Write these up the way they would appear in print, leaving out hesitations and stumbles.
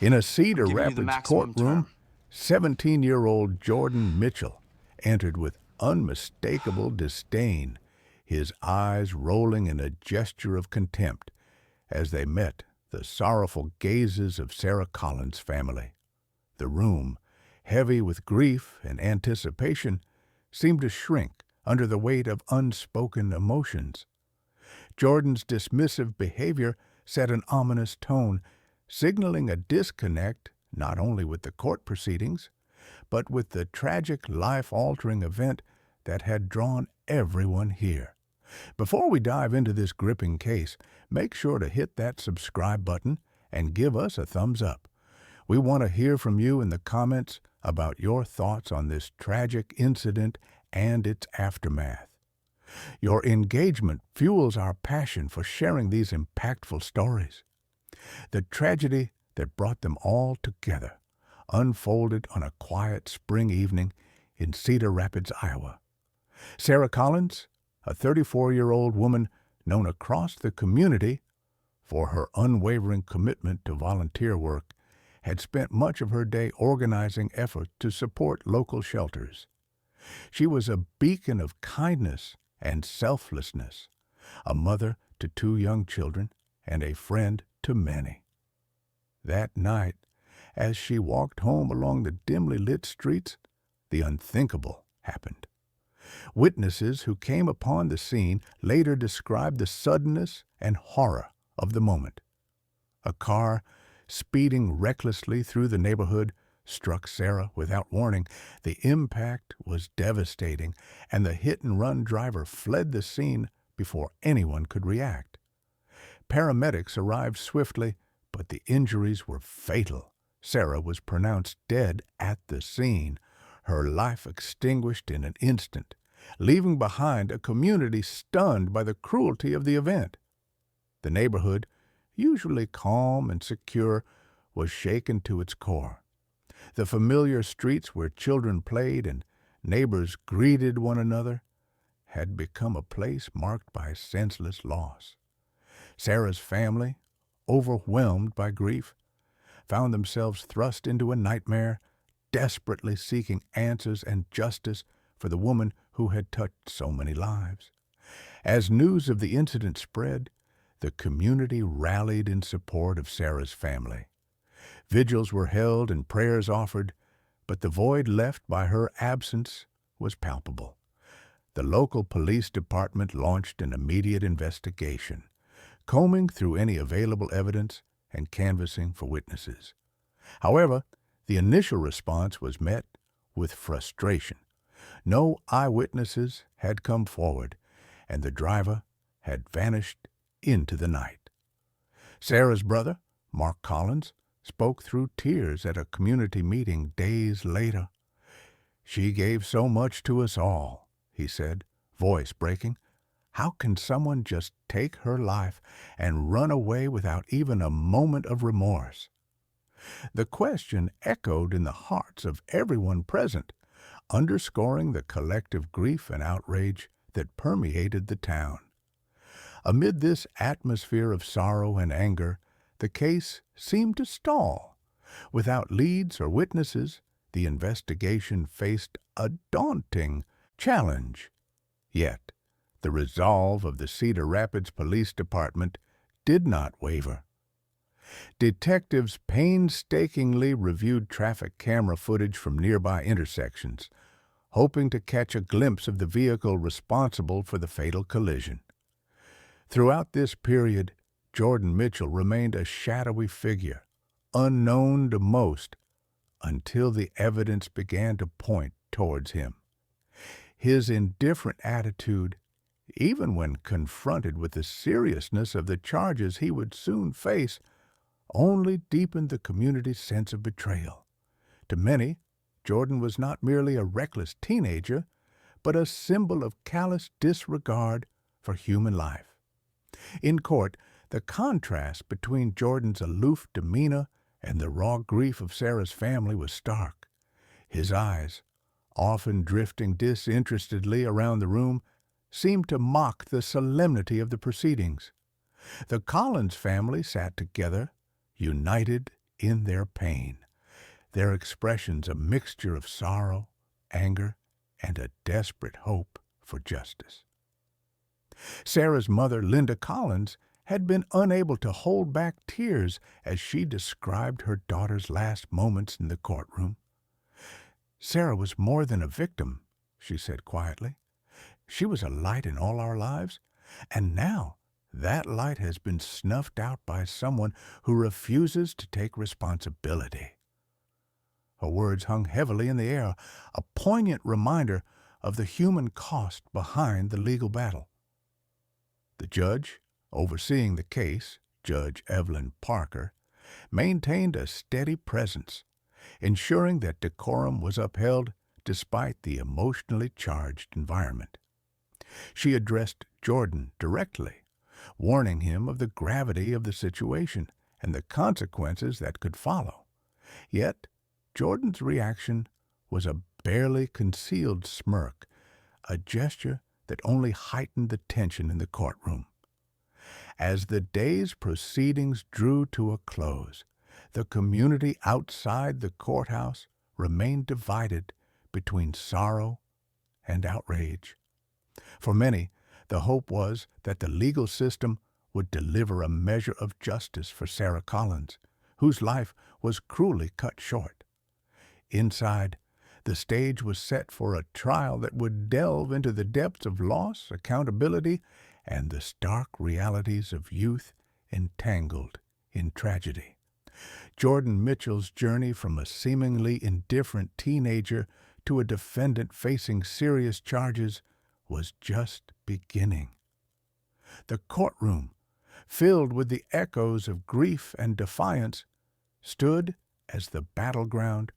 In a I'm Cedar giving you the Rapids maximum courtroom, term. 17-year-old Jordan Mitchell entered with unmistakable disdain, his eyes rolling in a gesture of contempt as they met the sorrowful gazes of Sarah Collins' family. The room, heavy with grief and anticipation, seemed to shrink under the weight of unspoken emotions. Jordan's dismissive behavior set an ominous tone, signaling a disconnect not only with the court proceedings, but with the tragic, life-altering event that had drawn everyone here. Before we dive into this gripping case, make sure to hit that subscribe button and give us a thumbs up. We want to hear from you in the comments about your thoughts on this tragic incident and its aftermath. Your engagement fuels our passion for sharing these impactful stories. The tragedy that brought them all together unfolded on a quiet spring evening in Cedar Rapids, Iowa. Sarah Collins, a 34-year-old woman known across the community for her unwavering commitment to volunteer work, had spent much of her day organizing efforts to support local shelters. She was a beacon of kindness and selflessness, a mother to 2 young children and a friend to many. That night, as she walked home along the dimly lit streets, the unthinkable happened. Witnesses who came upon the scene later described the suddenness and horror of the moment. A car, speeding recklessly through the neighborhood, struck Sarah without warning. The impact was devastating, and the hit-and-run driver fled the scene before anyone could react. Paramedics arrived swiftly, but the injuries were fatal. Sarah was pronounced dead at the scene, her life extinguished in an instant, leaving behind a community stunned by the cruelty of the event. The neighborhood, usually calm and secure, was shaken to its core. The familiar streets where children played and neighbors greeted one another had become a place marked by senseless loss. Sarah's family, overwhelmed by grief, found themselves thrust into a nightmare, desperately seeking answers and justice for the woman who had touched so many lives. As news of the incident spread, the community rallied in support of Sarah's family. Vigils were held and prayers offered, but the void left by her absence was palpable. The local police department launched an immediate investigation, combing through any available evidence and canvassing for witnesses. However, the initial response was met with frustration. No eyewitnesses had come forward, and the driver had vanished into the night. Sarah's brother, Mark Collins, spoke through tears at a community meeting days later. "She gave so much to us all," he said, voice breaking. "How can someone just take her life and run away without even a moment of remorse?" The question echoed in the hearts of everyone present, underscoring the collective grief and outrage that permeated the town. Amid this atmosphere of sorrow and anger, the case seemed to stall. Without leads or witnesses, the investigation faced a daunting challenge. Yet, the resolve of the Cedar Rapids Police Department did not waver. Detectives painstakingly reviewed traffic camera footage from nearby intersections, hoping to catch a glimpse of the vehicle responsible for the fatal collision. Throughout this period, Jordan Mitchell remained a shadowy figure, unknown to most, until the evidence began to point towards him. His indifferent attitude, even when confronted with the seriousness of the charges he would soon face, only deepened the community's sense of betrayal. To many, Jordan was not merely a reckless teenager, but a symbol of callous disregard for human life. In court, the contrast between Jordan's aloof demeanor and the raw grief of Sarah's family was stark. His eyes, often drifting disinterestedly around the room, seemed to mock the solemnity of the proceedings. The Collins family sat together, united in their pain, their expressions a mixture of sorrow, anger, and a desperate hope for justice. Sarah's mother, Linda Collins, had been unable to hold back tears as she described her daughter's last moments in the courtroom. "Sarah was more than a victim," she said quietly. "She was a light in all our lives, and now that light has been snuffed out by someone who refuses to take responsibility." Her words hung heavily in the air, a poignant reminder of the human cost behind the legal battle. The judge, overseeing the case, Judge Evelyn Parker, maintained a steady presence, ensuring that decorum was upheld despite the emotionally charged environment. She addressed Jordan directly, warning him of the gravity of the situation and the consequences that could follow. Yet, Jordan's reaction was a barely concealed smirk, a gesture that only heightened the tension in the courtroom. As the day's proceedings drew to a close, the community outside the courthouse remained divided between sorrow and outrage. For many, the hope was that the legal system would deliver a measure of justice for Sarah Collins, whose life was cruelly cut short. Inside, the stage was set for a trial that would delve into the depths of loss, accountability, and the stark realities of youth entangled in tragedy. Jordan Mitchell's journey from a seemingly indifferent teenager to a defendant facing serious charges was just beginning. The courtroom, filled with the echoes of grief and defiance, stood as the battleground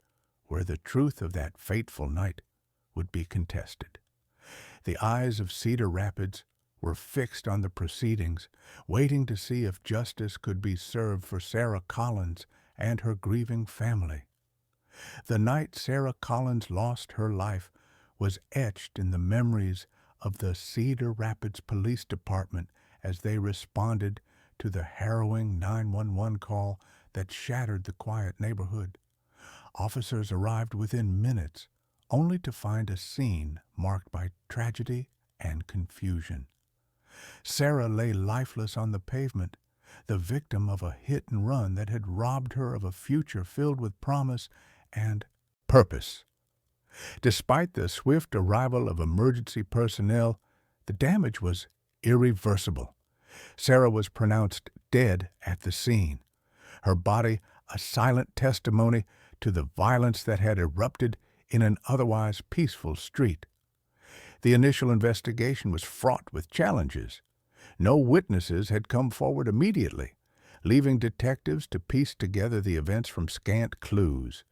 where the truth of that fateful night would be contested. The eyes of Cedar Rapids were fixed on the proceedings, waiting to see if justice could be served for Sarah Collins and her grieving family. The night Sarah Collins lost her life was etched in the memories of the Cedar Rapids Police Department as they responded to the harrowing 911 call that shattered the quiet neighborhood. Officers arrived within minutes, only to find a scene marked by tragedy and confusion. Sarah lay lifeless on the pavement, the victim of a hit-and-run that had robbed her of a future filled with promise and purpose. Despite the swift arrival of emergency personnel, the damage was irreversible. Sarah was pronounced dead at the scene, her body a silent testimony to the violence that had erupted in an otherwise peaceful street. The initial investigation was fraught with challenges. No witnesses had come forward immediately, leaving detectives to piece together the events from scant clues.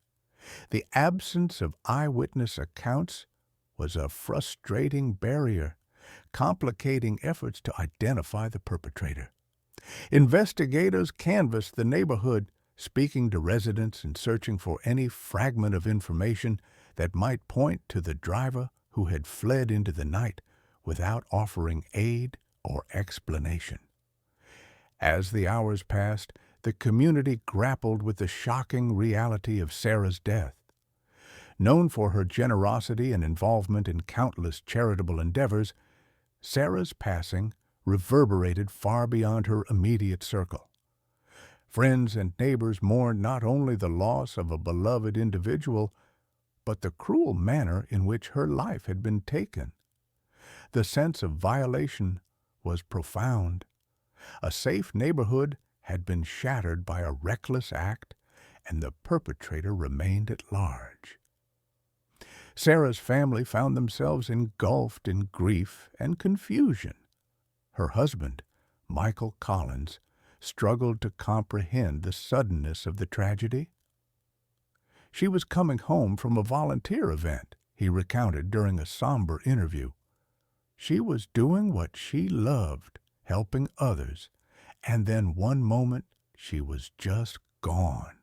The absence of eyewitness accounts was a frustrating barrier, complicating efforts to identify the perpetrator. Investigators canvassed the neighborhood, speaking to residents and searching for any fragment of information that might point to the driver who had fled into the night without offering aid or explanation. As the hours passed, the community grappled with the shocking reality of Sarah's death. Known for her generosity and involvement in countless charitable endeavors, Sarah's passing reverberated far beyond her immediate circle. Friends and neighbors mourned not only the loss of a beloved individual, but the cruel manner in which her life had been taken. The sense of violation was profound. A safe neighborhood had been shattered by a reckless act, and the perpetrator remained at large. Sarah's family found themselves engulfed in grief and confusion. Her husband, Michael Collins, struggled to comprehend the suddenness of the tragedy. She was coming home from a volunteer event, he recounted during a somber interview. She was doing what she loved, helping others, and then one moment she was just gone.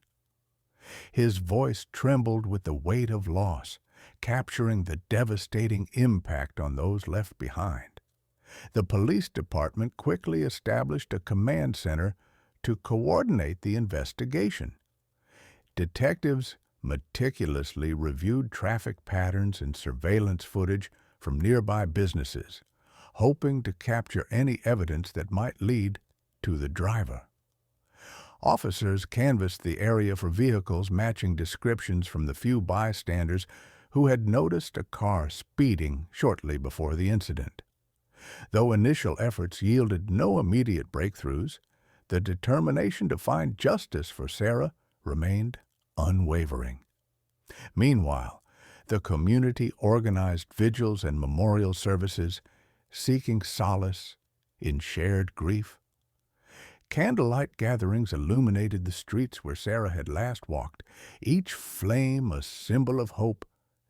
His voice trembled with the weight of loss, capturing the devastating impact on those left behind. The police department quickly established a command center to coordinate the investigation. Detectives meticulously reviewed traffic patterns and surveillance footage from nearby businesses, hoping to capture any evidence that might lead to the driver. Officers canvassed the area for vehicles matching descriptions from the few bystanders who had noticed a car speeding shortly before the incident. Though initial efforts yielded no immediate breakthroughs, the determination to find justice for Sarah remained unwavering. Meanwhile, the community organized vigils and memorial services, seeking solace in shared grief. Candlelight gatherings illuminated the streets where Sarah had last walked, each flame a symbol of hope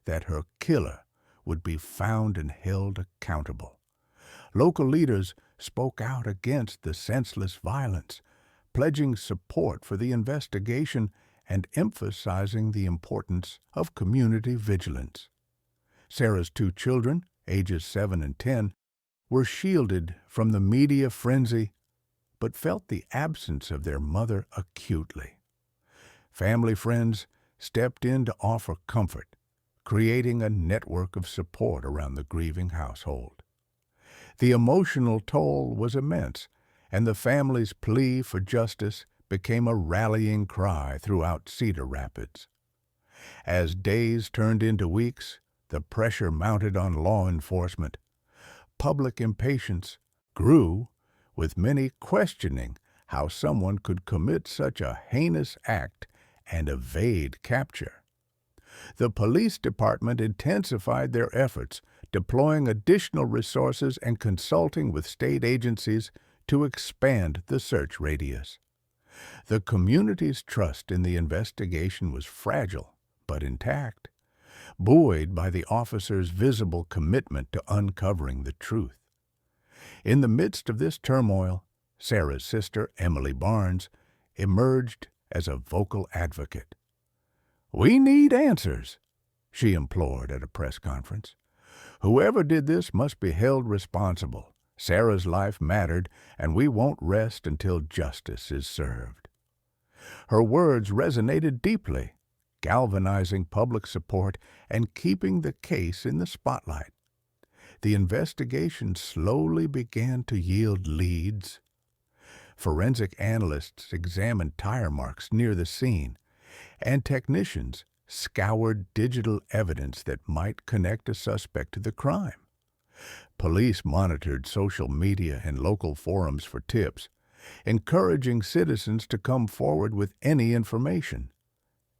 that her killer would be found and held accountable. Local leaders spoke out against the senseless violence, pledging support for the investigation and emphasizing the importance of community vigilance. Sarah's two children, ages 7 and 10, were shielded from the media frenzy, but felt the absence of their mother acutely. Family friends stepped in to offer comfort, creating a network of support around the grieving household. The emotional toll was immense, and the family's plea for justice became a rallying cry throughout Cedar Rapids. As days turned into weeks, the pressure mounted on law enforcement. Public impatience grew, with many questioning how someone could commit such a heinous act and evade capture. The police department intensified their efforts, deploying additional resources and consulting with state agencies to expand the search radius. The community's trust in the investigation was fragile but intact, buoyed by the officers' visible commitment to uncovering the truth. In the midst of this turmoil, Sarah's sister, Emily Barnes, emerged as a vocal advocate. "We need answers," she implored at a press conference. "Whoever did this must be held responsible. Sarah's life mattered, and we won't rest until justice is served." Her words resonated deeply, galvanizing public support and keeping the case in the spotlight. The investigation slowly began to yield leads. Forensic analysts examined tire marks near the scene, and technicians scoured digital evidence that might connect a suspect to the crime. Police monitored social media and local forums for tips, encouraging citizens to come forward with any information.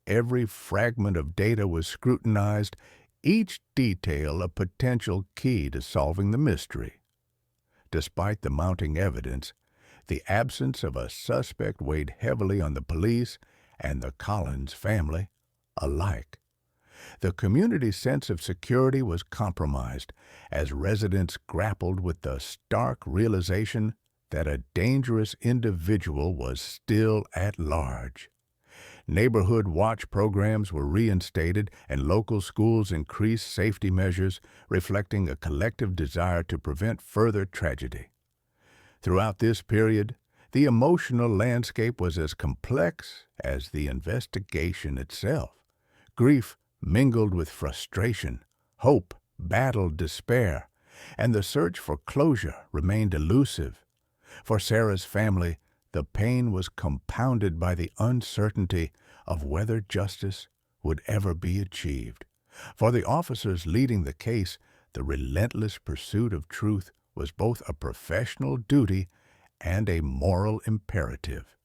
Every fragment of data was scrutinized, each detail a potential key to solving the mystery. Despite the mounting evidence, the absence of a suspect weighed heavily on the police and the Collins family alike. The community's sense of security was compromised as residents grappled with the stark realization that a dangerous individual was still at large. Neighborhood watch programs were reinstated and local schools increased safety measures, reflecting a collective desire to prevent further tragedy. Throughout this period, the emotional landscape was as complex as the investigation itself. Grief mingled with frustration, hope battled despair, and the search for closure remained elusive. For Sarah's family, the pain was compounded by the uncertainty of whether justice would ever be achieved. For the officers leading the case, the relentless pursuit of truth was both a professional duty and a moral imperative.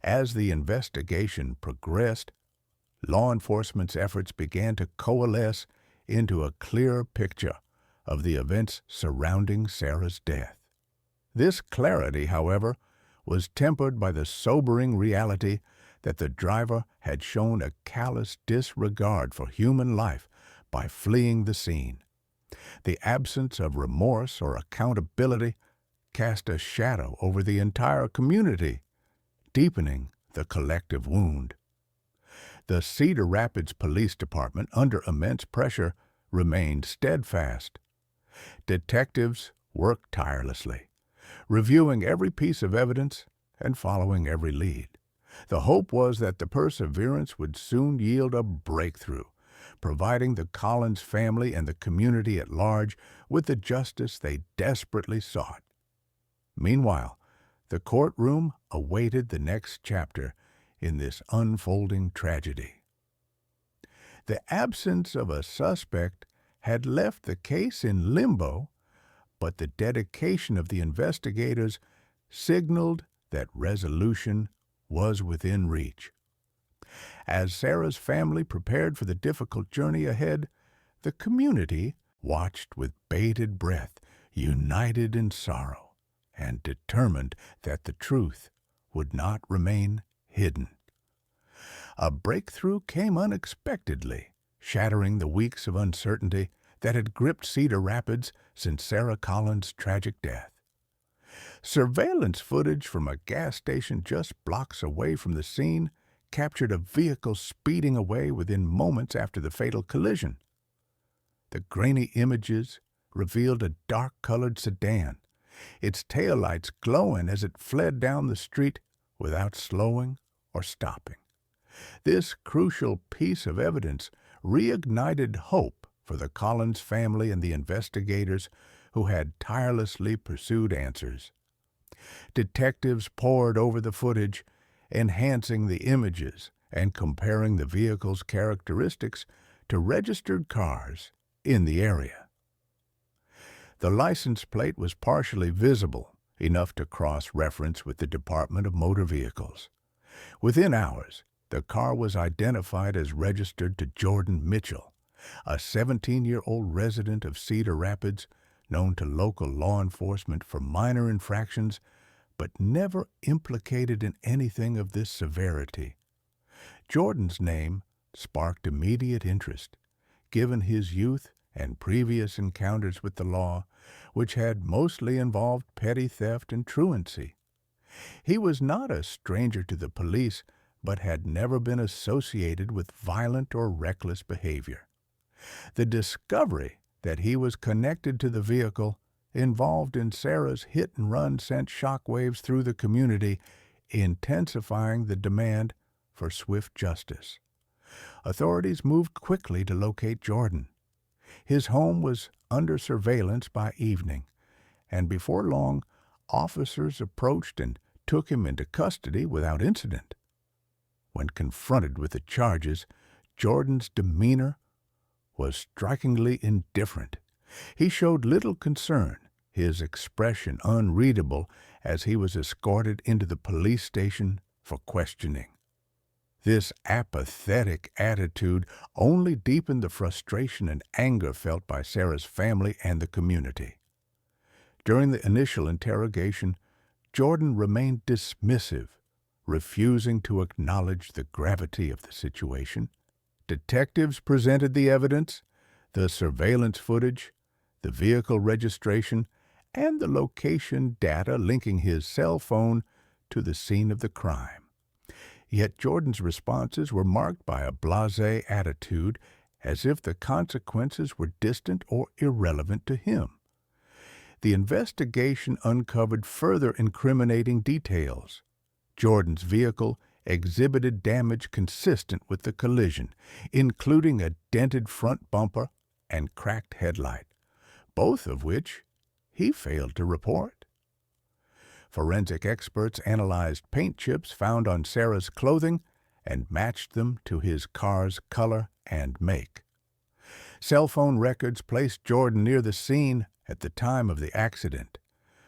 As the investigation progressed, law enforcement's efforts began to coalesce into a clearer picture of the events surrounding Sarah's death. This clarity, however, was tempered by the sobering reality that the driver had shown a callous disregard for human life by fleeing the scene. The absence of remorse or accountability cast a shadow over the entire community, deepening the collective wound. The Cedar Rapids Police Department, under immense pressure, remained steadfast. Detectives worked tirelessly, reviewing every piece of evidence and following every lead. The hope was that the perseverance would soon yield a breakthrough, providing the Collins family and the community at large with the justice they desperately sought. Meanwhile, the courtroom awaited the next chapter in this unfolding tragedy. The absence of a suspect had left the case in limbo, but the dedication of the investigators signaled that resolution was within reach. As Sarah's family prepared for the difficult journey ahead, the community watched with bated breath, united in sorrow, and determined that the truth would not remain hidden. A breakthrough came unexpectedly, shattering the weeks of uncertainty that had gripped Cedar Rapids since Sarah Collins' tragic death. Surveillance footage from a gas station just blocks away from the scene captured a vehicle speeding away within moments after the fatal collision. The grainy images revealed a dark-colored sedan, its taillights glowing as it fled down the street without slowing or stopping. This crucial piece of evidence reignited hope for the Collins family and the investigators who had tirelessly pursued answers. Detectives pored over the footage, enhancing the images and comparing the vehicle's characteristics to registered cars in the area. The license plate was partially visible, enough to cross-reference with the Department of Motor Vehicles. Within hours, the car was identified as registered to Jordan Mitchell, a 17-year-old resident of Cedar Rapids, known to local law enforcement for minor infractions, but never implicated in anything of this severity. Jordan's name sparked immediate interest, given his youth and previous encounters with the law, which had mostly involved petty theft and truancy. He was not a stranger to the police, but had never been associated with violent or reckless behavior. The discovery that he was connected to the vehicle involved in Sarah's hit-and-run sent shockwaves through the community, intensifying the demand for swift justice. Authorities moved quickly to locate Jordan. His home was under surveillance by evening, and before long, officers approached and took him into custody without incident. When confronted with the charges, Jordan's demeanor was strikingly indifferent. He showed little concern, his expression unreadable as he was escorted into the police station for questioning. This apathetic attitude only deepened the frustration and anger felt by Sarah's family and the community. During the initial interrogation, Jordan remained dismissive, refusing to acknowledge the gravity of the situation. Detectives presented the evidence, the surveillance footage, the vehicle registration, and the location data linking his cell phone to the scene of the crime. Yet Jordan's responses were marked by a blasé attitude, as if the consequences were distant or irrelevant to him. The investigation uncovered further incriminating details. Jordan's vehicle exhibited damage consistent with the collision, including a dented front bumper and cracked headlight, both of which he failed to report. Forensic experts analyzed paint chips found on Sarah's clothing and matched them to his car's color and make. Cell phone records placed Jordan near the scene at the time of the accident,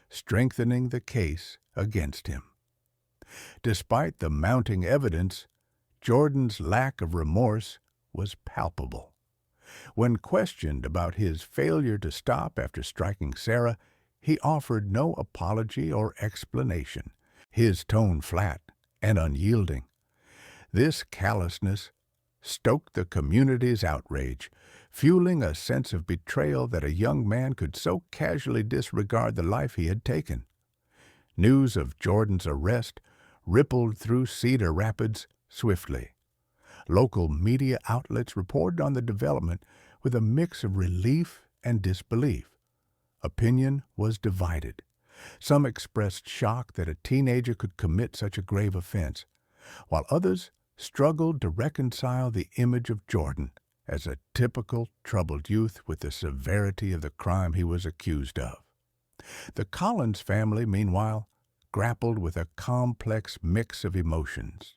strengthening the case against him. Despite the mounting evidence, Jordan's lack of remorse was palpable. When questioned about his failure to stop after striking Sarah, he offered no apology or explanation, his tone flat and unyielding. This callousness stoked the community's outrage, fueling a sense of betrayal that a young man could so casually disregard the life he had taken. News of Jordan's arrest rippled through Cedar Rapids swiftly. Local media outlets reported on the development with a mix of relief and disbelief. Opinion was divided. Some expressed shock that a teenager could commit such a grave offense, while others struggled to reconcile the image of Jordan as a typical troubled youth with the severity of the crime he was accused of. The Collins family, meanwhile, grappled with a complex mix of emotions.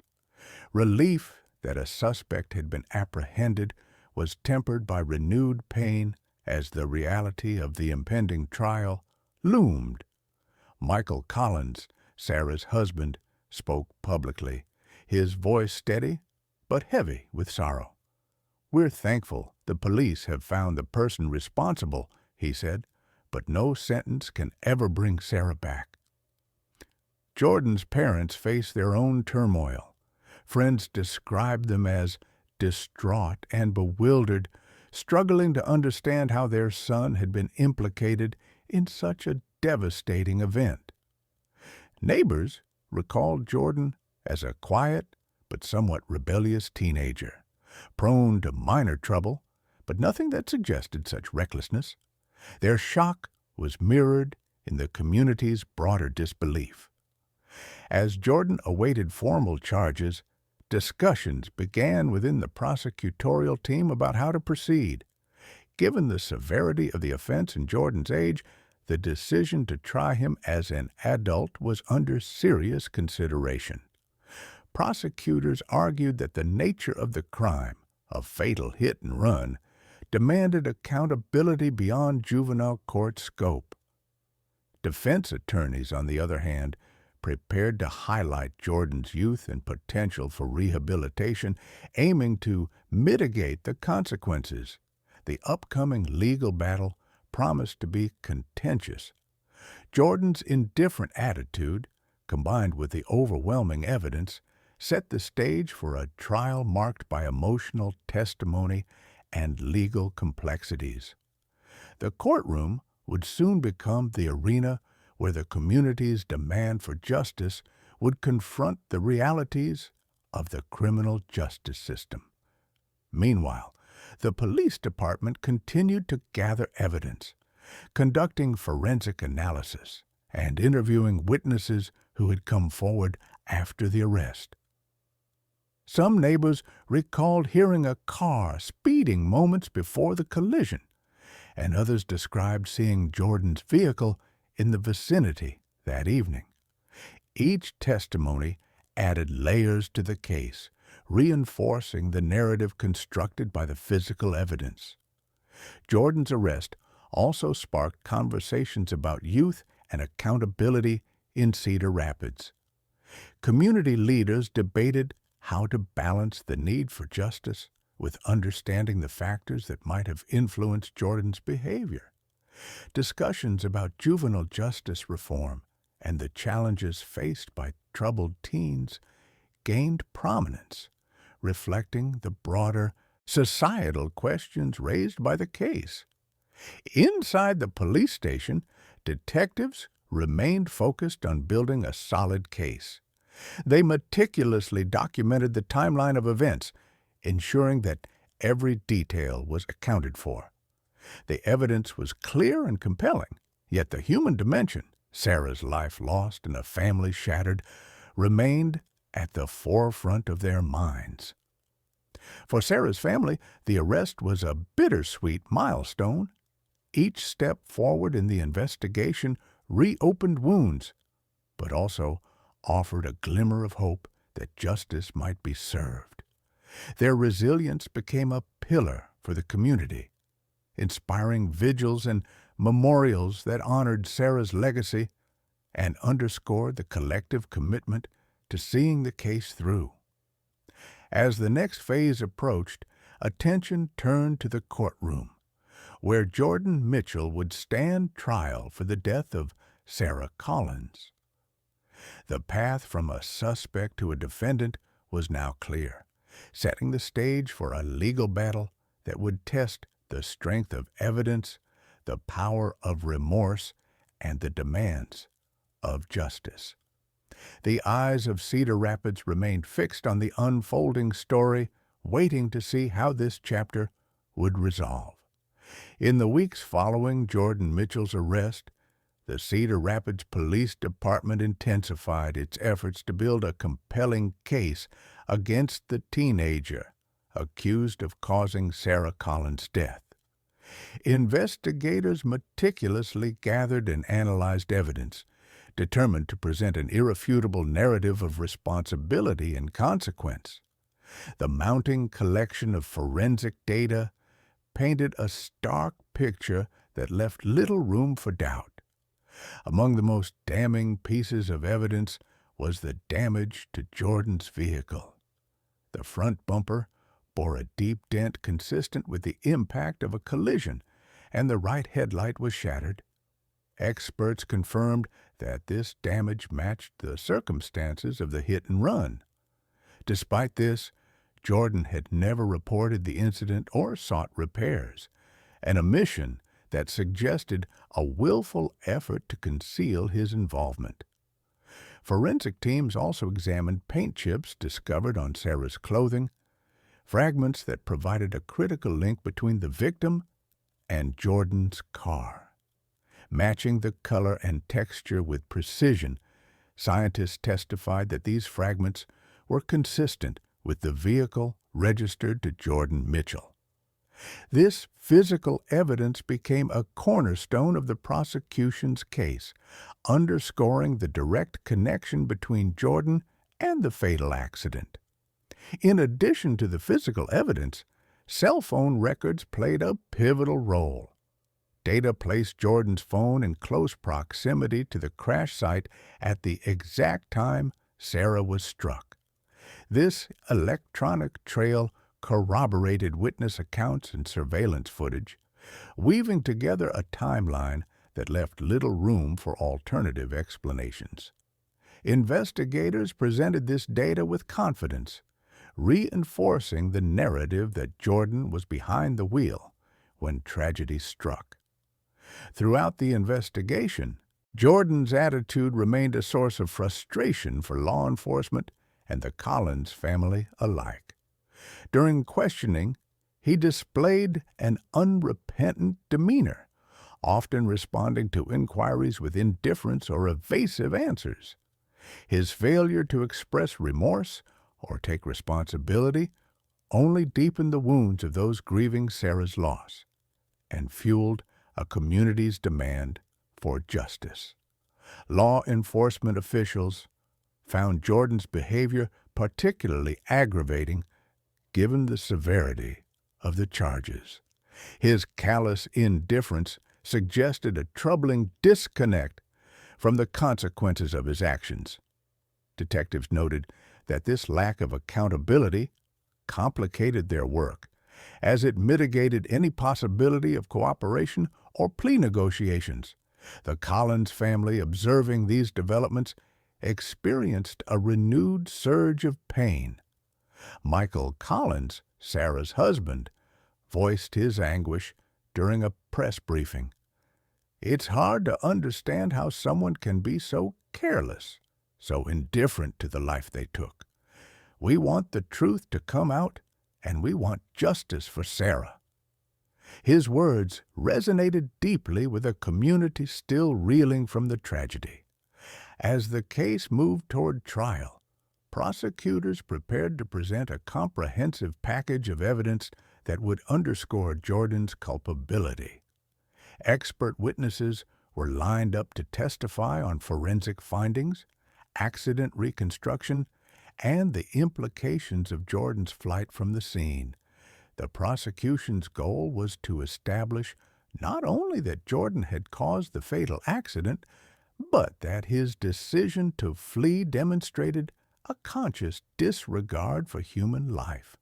Relief that a suspect had been apprehended was tempered by renewed pain as the reality of the impending trial loomed. Michael Collins, Sarah's husband, spoke publicly, his voice steady but heavy with sorrow. "We're thankful the police have found the person responsible," he said, "but no sentence can ever bring Sarah back." Jordan's parents faced their own turmoil. Friends described them as distraught and bewildered, struggling to understand how their son had been implicated in such a devastating event. Neighbors recalled Jordan as a quiet but somewhat rebellious teenager, prone to minor trouble, but nothing that suggested such recklessness. Their shock was mirrored in the community's broader disbelief. As Jordan awaited formal charges, discussions began within the prosecutorial team about how to proceed. Given the severity of the offense and Jordan's age, the decision to try him as an adult was under serious consideration. Prosecutors argued that the nature of the crime, a fatal hit and run, demanded accountability beyond juvenile court scope. Defense attorneys, on the other hand, prepared to highlight Jordan's youth and potential for rehabilitation, aiming to mitigate the consequences. The upcoming legal battle promised to be contentious. Jordan's indifferent attitude, combined with the overwhelming evidence, set the stage for a trial marked by emotional testimony and legal complexities. The courtroom would soon become the arena where the community's demand for justice would confront the realities of the criminal justice system. Meanwhile, the police department continued to gather evidence, conducting forensic analysis and interviewing witnesses who had come forward after the arrest. Some neighbors recalled hearing a car speeding moments before the collision, and others described seeing Jordan's vehicle in the vicinity that evening. Each testimony added layers to the case, reinforcing the narrative constructed by the physical evidence. Jordan's arrest also sparked conversations about youth and accountability in Cedar Rapids. Community leaders debated how to balance the need for justice with understanding the factors that might have influenced Jordan's behavior. Discussions about juvenile justice reform and the challenges faced by troubled teens gained prominence, reflecting the broader societal questions raised by the case. Inside the police station, detectives remained focused on building a solid case. They meticulously documented the timeline of events, ensuring that every detail was accounted for. The evidence was clear and compelling, yet the human dimension, Sarah's life lost and a family shattered, remained at the forefront of their minds. For Sarah's family, the arrest was a bittersweet milestone. Each step forward in the investigation reopened wounds, but also offered a glimmer of hope that justice might be served. Their resilience became a pillar for the community, inspiring vigils and memorials that honored Sarah's legacy and underscored the collective commitment to seeing the case through. As the next phase approached, attention turned to the courtroom, where Jordan Mitchell would stand trial for the death of Sarah Collins. The path from a suspect to a defendant was now clear, setting the stage for a legal battle that would test the strength of evidence, the power of remorse, and the demands of justice. The eyes of Cedar Rapids remained fixed on the unfolding story, waiting to see how this chapter would resolve. In the weeks following Jordan Mitchell's arrest, the Cedar Rapids Police Department intensified its efforts to build a compelling case against the teenager accused of causing Sarah Collins' death. Investigators meticulously gathered and analyzed evidence, determined to present an irrefutable narrative of responsibility and consequence. The mounting collection of forensic data painted a stark picture that left little room for doubt. Among the most damning pieces of evidence was the damage to Jordan's vehicle. The front bumper bore a deep dent consistent with the impact of a collision, and the right headlight was shattered. Experts confirmed that this damage matched the circumstances of the hit and run. Despite this, Jordan had never reported the incident or sought repairs, an omission that suggested a willful effort to conceal his involvement. Forensic teams also examined paint chips discovered on Sarah's clothing, fragments that provided a critical link between the victim and Jordan's car. Matching the color and texture with precision, scientists testified that these fragments were consistent with the vehicle registered to Jordan Mitchell. This physical evidence became a cornerstone of the prosecution's case, underscoring the direct connection between Jordan and the fatal accident. In addition to the physical evidence, cell phone records played a pivotal role. Data placed Jordan's phone in close proximity to the crash site at the exact time Sarah was struck. This electronic trail corroborated witness accounts and surveillance footage, weaving together a timeline that left little room for alternative explanations. Investigators presented this data with confidence, reinforcing the narrative that Jordan was behind the wheel when tragedy struck. Throughout the investigation, Jordan's attitude remained a source of frustration for law enforcement and the Collins family alike. During questioning, he displayed an unrepentant demeanor, often responding to inquiries with indifference or evasive answers. His failure to express remorse or take responsibility only deepened the wounds of those grieving Sarah's loss and fueled a community's demand for justice. Law enforcement officials found Jordan's behavior particularly aggravating given the severity of the charges. His callous indifference suggested a troubling disconnect from the consequences of his actions. Detectives noted that this lack of accountability complicated their work, as it mitigated any possibility of cooperation or plea negotiations. The Collins family, observing these developments, experienced a renewed surge of pain. Michael Collins, Sarah's husband, voiced his anguish during a press briefing. "It's hard to understand how someone can be so careless, so indifferent to the life they took. We want the truth to come out, and we want justice for Sarah." His words resonated deeply with a community still reeling from the tragedy. As the case moved toward trial, prosecutors prepared to present a comprehensive package of evidence that would underscore Jordan's culpability. Expert witnesses were lined up to testify on forensic findings, accident reconstruction, and the implications of Jordan's flight from the scene. The prosecution's goal was to establish not only that Jordan had caused the fatal accident, but that his decision to flee demonstrated a conscious disregard for human life.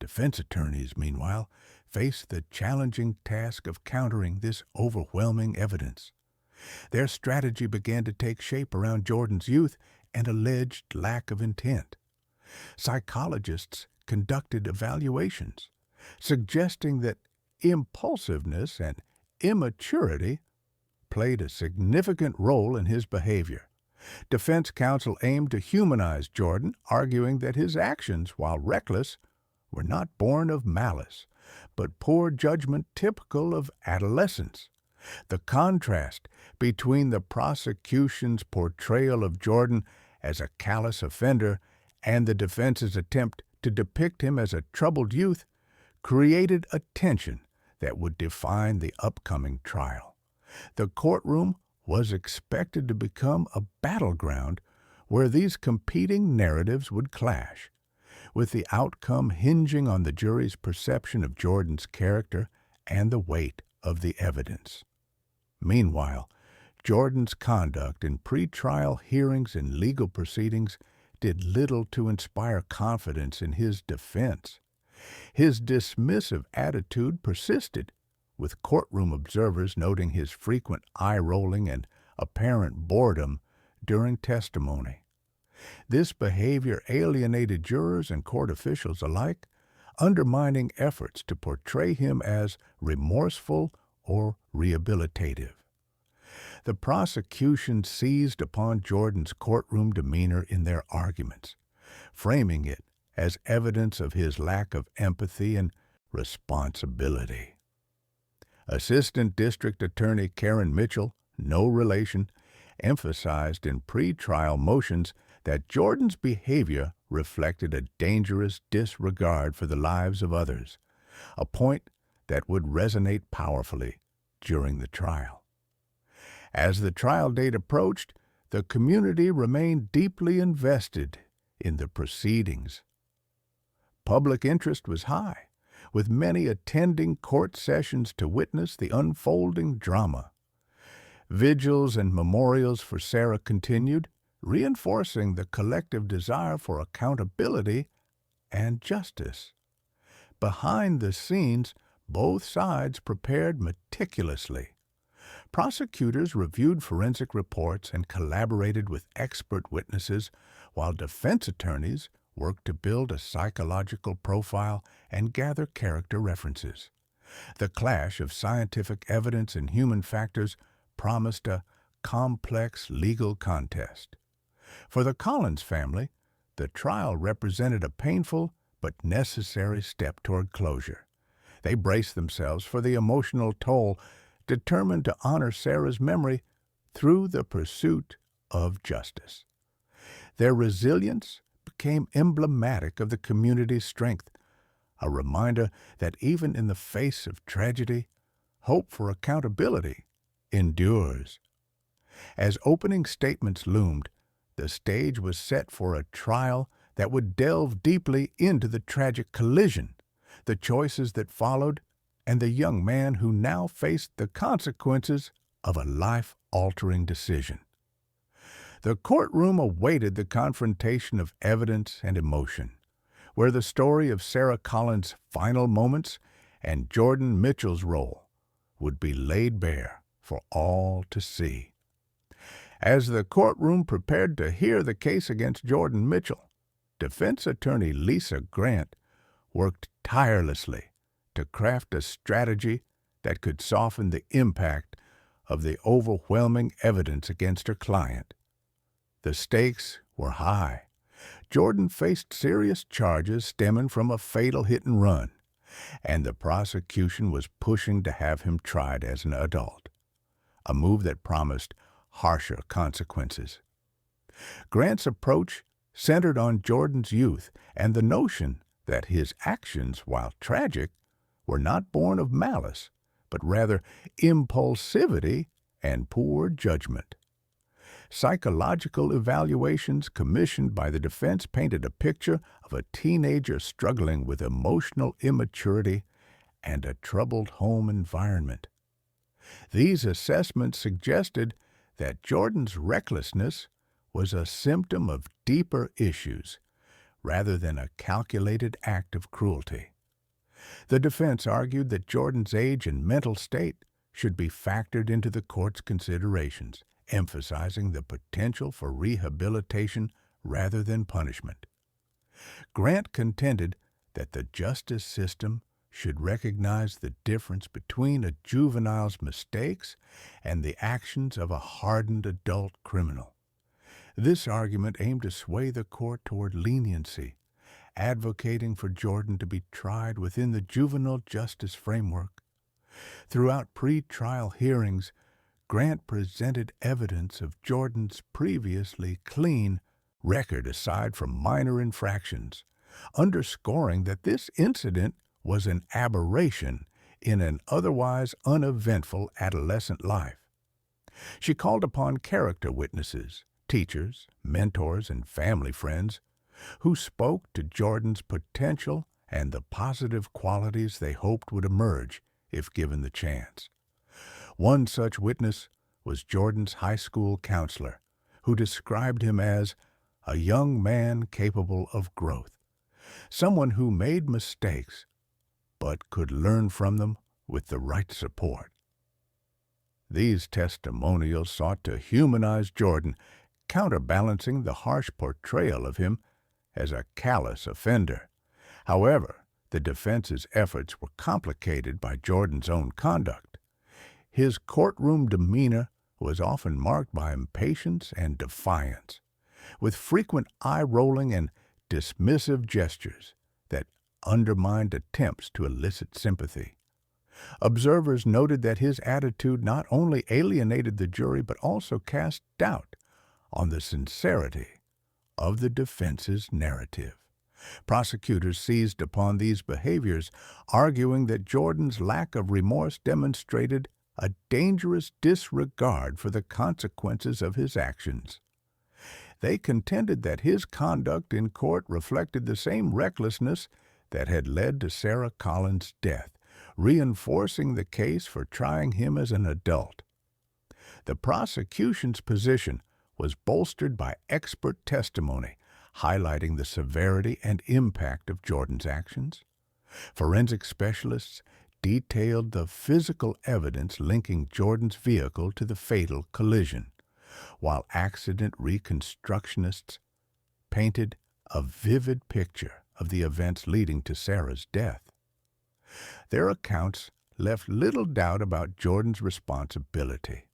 Defense attorneys, meanwhile, faced the challenging task of countering this overwhelming evidence. Their strategy began to take shape around Jordan's youth and alleged lack of intent. Psychologists conducted evaluations, suggesting that impulsiveness and immaturity played a significant role in his behavior. Defense counsel aimed to humanize Jordan, arguing that his actions, while reckless, were not born of malice, but poor judgment typical of adolescence. The contrast between the prosecution's portrayal of Jordan as a callous offender and the defense's attempt to depict him as a troubled youth created a tension that would define the upcoming trial. The courtroom was expected to become a battleground where these competing narratives would clash, with the outcome hinging on the jury's perception of Jordan's character and the weight of the evidence. Meanwhile, Jordan's conduct in pretrial hearings and legal proceedings did little to inspire confidence in his defense. His dismissive attitude persisted, with courtroom observers noting his frequent eye-rolling and apparent boredom during testimony. This behavior alienated jurors and court officials alike, undermining efforts to portray him as remorseful or rehabilitative. The prosecution seized upon Jordan's courtroom demeanor in their arguments, framing it as evidence of his lack of empathy and responsibility. Assistant District Attorney Karen Mitchell, no relation, emphasized in pretrial motions that Jordan's behavior reflected a dangerous disregard for the lives of others, a point that would resonate powerfully during the trial. As the trial date approached, the community remained deeply invested in the proceedings. Public interest was high, with many attending court sessions to witness the unfolding drama. Vigils and memorials for Sarah continued, reinforcing the collective desire for accountability and justice. Behind the scenes, both sides prepared meticulously. Prosecutors reviewed forensic reports and collaborated with expert witnesses, while defense attorneys worked to build a psychological profile and gather character references. The clash of scientific evidence and human factors promised a complex legal contest. For the Collins family, the trial represented a painful but necessary step toward closure. They braced themselves for the emotional toll, determined to honor Sarah's memory through the pursuit of justice. Their resilience became emblematic of the community's strength, a reminder that even in the face of tragedy, hope for accountability endures. As opening statements loomed, the stage was set for a trial that would delve deeply into the tragic collision, the choices that followed, and the young man who now faced the consequences of a life-altering decision. The courtroom awaited the confrontation of evidence and emotion, where the story of Sarah Collins' final moments and Jordan Mitchell's role would be laid bare for all to see. As the courtroom prepared to hear the case against Jordan Mitchell, defense attorney Lisa Grant worked tirelessly to craft a strategy that could soften the impact of the overwhelming evidence against her client. The stakes were high. Jordan faced serious charges stemming from a fatal hit-and-run, and the prosecution was pushing to have him tried as an adult, a move that promised harsher consequences. Grant's approach centered on Jordan's youth and the notion that his actions, while tragic, were not born of malice, but rather impulsivity and poor judgment. Psychological evaluations commissioned by the defense painted a picture of a teenager struggling with emotional immaturity and a troubled home environment. These assessments suggested that Jordan's recklessness was a symptom of deeper issues rather than a calculated act of cruelty. The defense argued that Jordan's age and mental state should be factored into the court's considerations, emphasizing the potential for rehabilitation rather than punishment. Grant contended that the justice system should recognize the difference between a juvenile's mistakes and the actions of a hardened adult criminal. This argument aimed to sway the court toward leniency, advocating for Jordan to be tried within the juvenile justice framework. Throughout pre-trial hearings, Grant presented evidence of Jordan's previously clean record aside from minor infractions, underscoring that this incident was an aberration in an otherwise uneventful adolescent life. She called upon character witnesses, teachers, mentors, and family friends who spoke to Jordan's potential and the positive qualities they hoped would emerge if given the chance. One such witness was Jordan's high school counselor, who described him as a young man capable of growth, someone who made mistakes but could learn from them with the right support. These testimonials sought to humanize Jordan, counterbalancing the harsh portrayal of him as a callous offender. However, the defense's efforts were complicated by Jordan's own conduct. His courtroom demeanor was often marked by impatience and defiance, with frequent eye-rolling and dismissive gestures that undermined attempts to elicit sympathy. Observers noted that his attitude not only alienated the jury but also cast doubt on the sincerity of the defense's narrative. Prosecutors seized upon these behaviors, arguing that Jordan's lack of remorse demonstrated a dangerous disregard for the consequences of his actions. They contended that his conduct in court reflected the same recklessness that had led to Sarah Collins' death, reinforcing the case for trying him as an adult. The prosecution's position was bolstered by expert testimony, highlighting the severity and impact of Jordan's actions. Forensic specialists detailed the physical evidence linking Jordan's vehicle to the fatal collision, while accident reconstructionists painted a vivid picture of the events leading to Sarah's death. Their accounts left little doubt about Jordan's responsibility.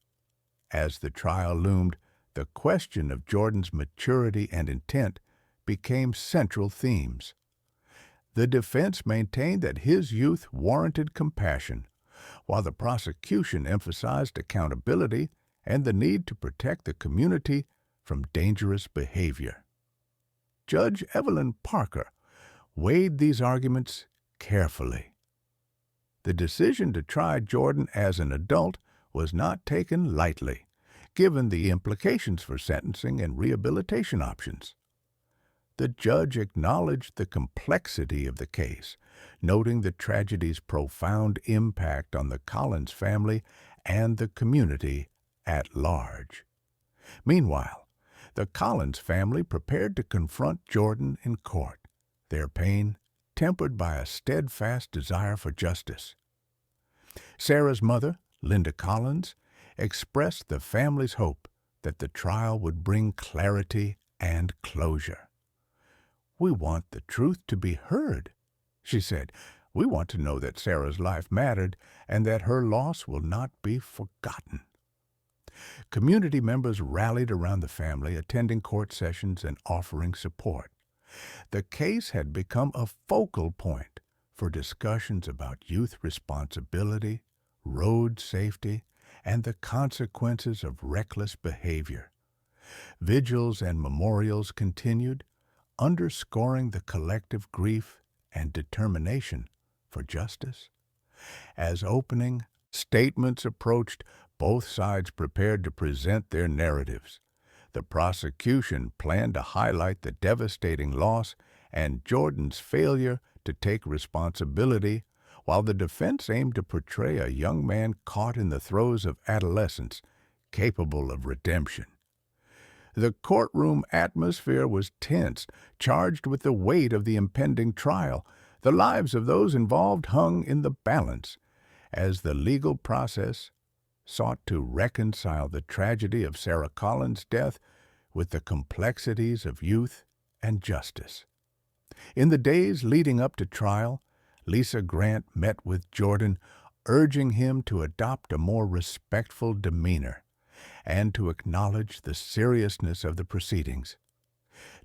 As the trial loomed, the question of Jordan's maturity and intent became central themes. The defense maintained that his youth warranted compassion, while the prosecution emphasized accountability and the need to protect the community from dangerous behavior. Judge Evelyn Parker weighed these arguments carefully. The decision to try Jordan as an adult was not taken lightly, given the implications for sentencing and rehabilitation options. The judge acknowledged the complexity of the case, noting the tragedy's profound impact on the Collins family and the community at large. Meanwhile, the Collins family prepared to confront Jordan in court, their pain tempered by a steadfast desire for justice. Sarah's mother, Linda Collins, expressed the family's hope that the trial would bring clarity and closure. "We want the truth to be heard," she said. "We want to know that Sarah's life mattered and that her loss will not be forgotten." Community members rallied around the family, attending court sessions and offering support. The case had become a focal point for discussions about youth responsibility, road safety, and the consequences of reckless behavior. Vigils and memorials continued, underscoring the collective grief and determination for justice. As opening statements approached, both sides prepared to present their narratives. The prosecution planned to highlight the devastating loss and Jordan's failure to take responsibility, while the defense aimed to portray a young man caught in the throes of adolescence, capable of redemption. The courtroom atmosphere was tense, charged with the weight of the impending trial. The lives of those involved hung in the balance, as the legal process sought to reconcile the tragedy of Sarah Collins' death with the complexities of youth and justice. In the days leading up to trial, Lisa Grant met with Jordan, urging him to adopt a more respectful demeanor and to acknowledge the seriousness of the proceedings.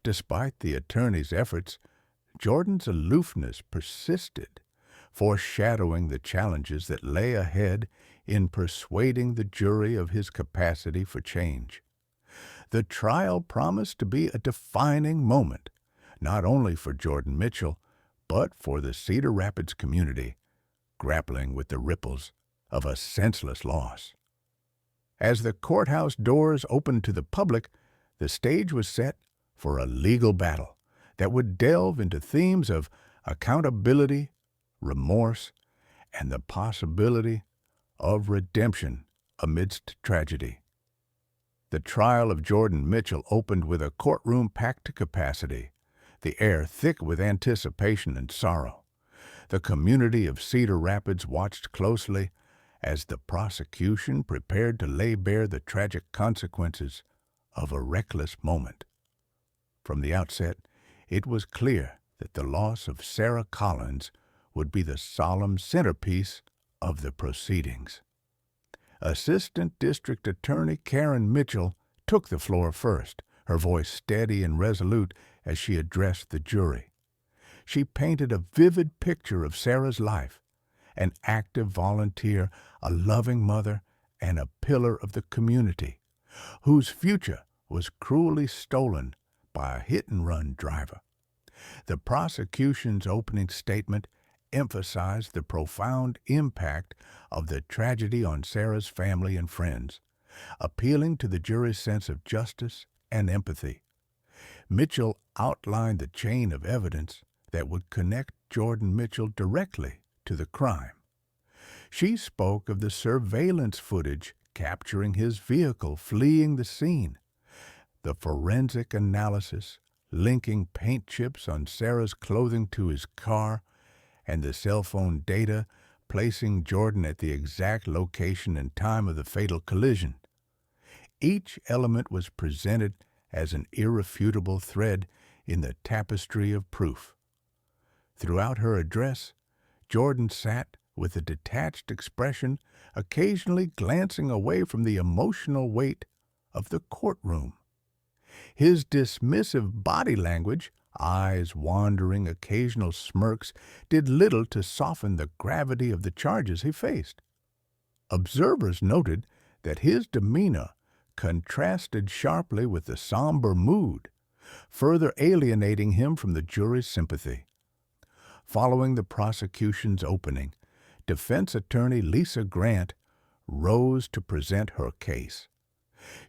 Despite the attorney's efforts, Jordan's aloofness persisted, foreshadowing the challenges that lay ahead in persuading the jury of his capacity for change. The trial promised to be a defining moment, not only for Jordan Mitchell, but for the Cedar Rapids community, grappling with the ripples of a senseless loss. As the courthouse doors opened to the public, the stage was set for a legal battle that would delve into themes of accountability, remorse, and the possibility of redemption amidst tragedy. The trial of Jordan Mitchell opened with a courtroom packed to capacity, the air thick with anticipation and sorrow. The community of Cedar Rapids watched closely as the prosecution prepared to lay bare the tragic consequences of a reckless moment. From the outset, it was clear that the loss of Sarah Collins would be the solemn centerpiece of the proceedings. Assistant District Attorney Karen Mitchell took the floor first, her voice steady and resolute as she addressed the jury. She painted a vivid picture of Sarah's life, an active volunteer, a loving mother, and a pillar of the community, whose future was cruelly stolen by a hit-and-run driver. The prosecution's opening statement emphasized the profound impact of the tragedy on Sarah's family and friends, appealing to the jury's sense of justice and empathy. Mitchell outlined the chain of evidence that would connect Jordan Mitchell directly to the crime. She spoke of the surveillance footage capturing his vehicle fleeing the scene, the forensic analysis linking paint chips on Sarah's clothing to his car, and the cell phone data placing Jordan at the exact location and time of the fatal collision. Each element was presented as an irrefutable thread in the tapestry of proof. Throughout her address, Jordan sat with a detached expression, occasionally glancing away from the emotional weight of the courtroom. His dismissive body language, eyes wandering, occasional smirks, did little to soften the gravity of the charges he faced. Observers noted that his demeanor contrasted sharply with the somber mood, further alienating him from the jury's sympathy. Following the prosecution's opening, defense attorney Lisa Grant rose to present her case.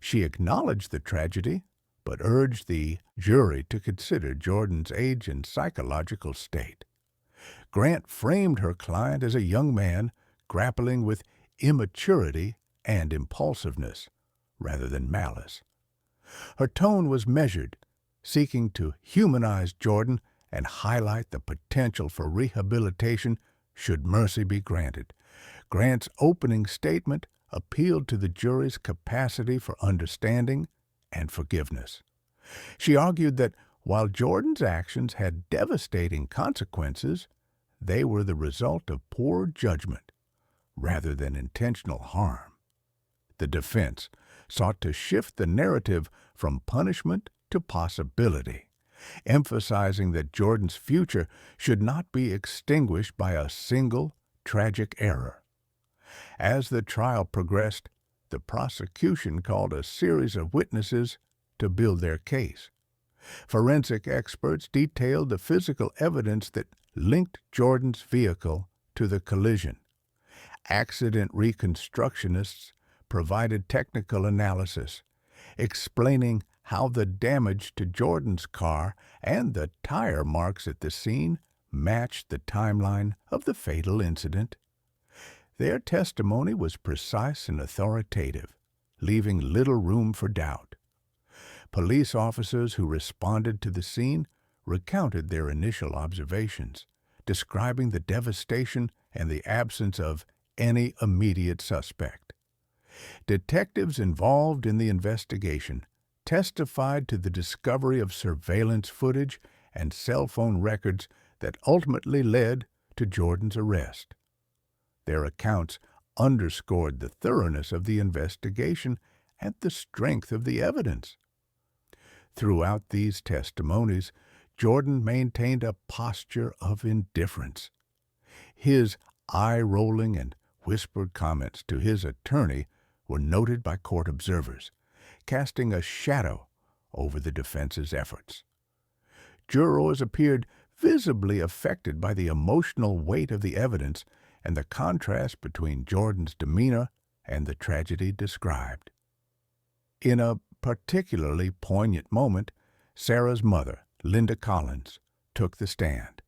She acknowledged the tragedy, but urged the jury to consider Jordan's age and psychological state. Grant framed her client as a young man grappling with immaturity and impulsiveness, rather than malice. Her tone was measured, seeking to humanize Jordan and highlight the potential for rehabilitation should mercy be granted. Grant's opening statement appealed to the jury's capacity for understanding and forgiveness. She argued that while Jordan's actions had devastating consequences, they were the result of poor judgment rather than intentional harm. The defense sought to shift the narrative from punishment to possibility, emphasizing that Jordan's future should not be extinguished by a single tragic error. As the trial progressed, the prosecution called a series of witnesses to build their case. Forensic experts detailed the physical evidence that linked Jordan's vehicle to the collision. Accident reconstructionists provided technical analysis, explaining how the damage to Jordan's car and the tire marks at the scene matched the timeline of the fatal incident. Their testimony was precise and authoritative, leaving little room for doubt. Police officers who responded to the scene recounted their initial observations, describing the devastation and the absence of any immediate suspect. Detectives involved in the investigation testified to the discovery of surveillance footage and cell phone records that ultimately led to Jordan's arrest. Their accounts underscored the thoroughness of the investigation and the strength of the evidence. Throughout these testimonies, Jordan maintained a posture of indifference. His eye-rolling and whispered comments to his attorney were noted by court observers, casting a shadow over the defense's efforts. Jurors appeared visibly affected by the emotional weight of the evidence and the contrast between Jordan's demeanor and the tragedy described. In a particularly poignant moment, Sarah's mother, Linda Collins, took the stand.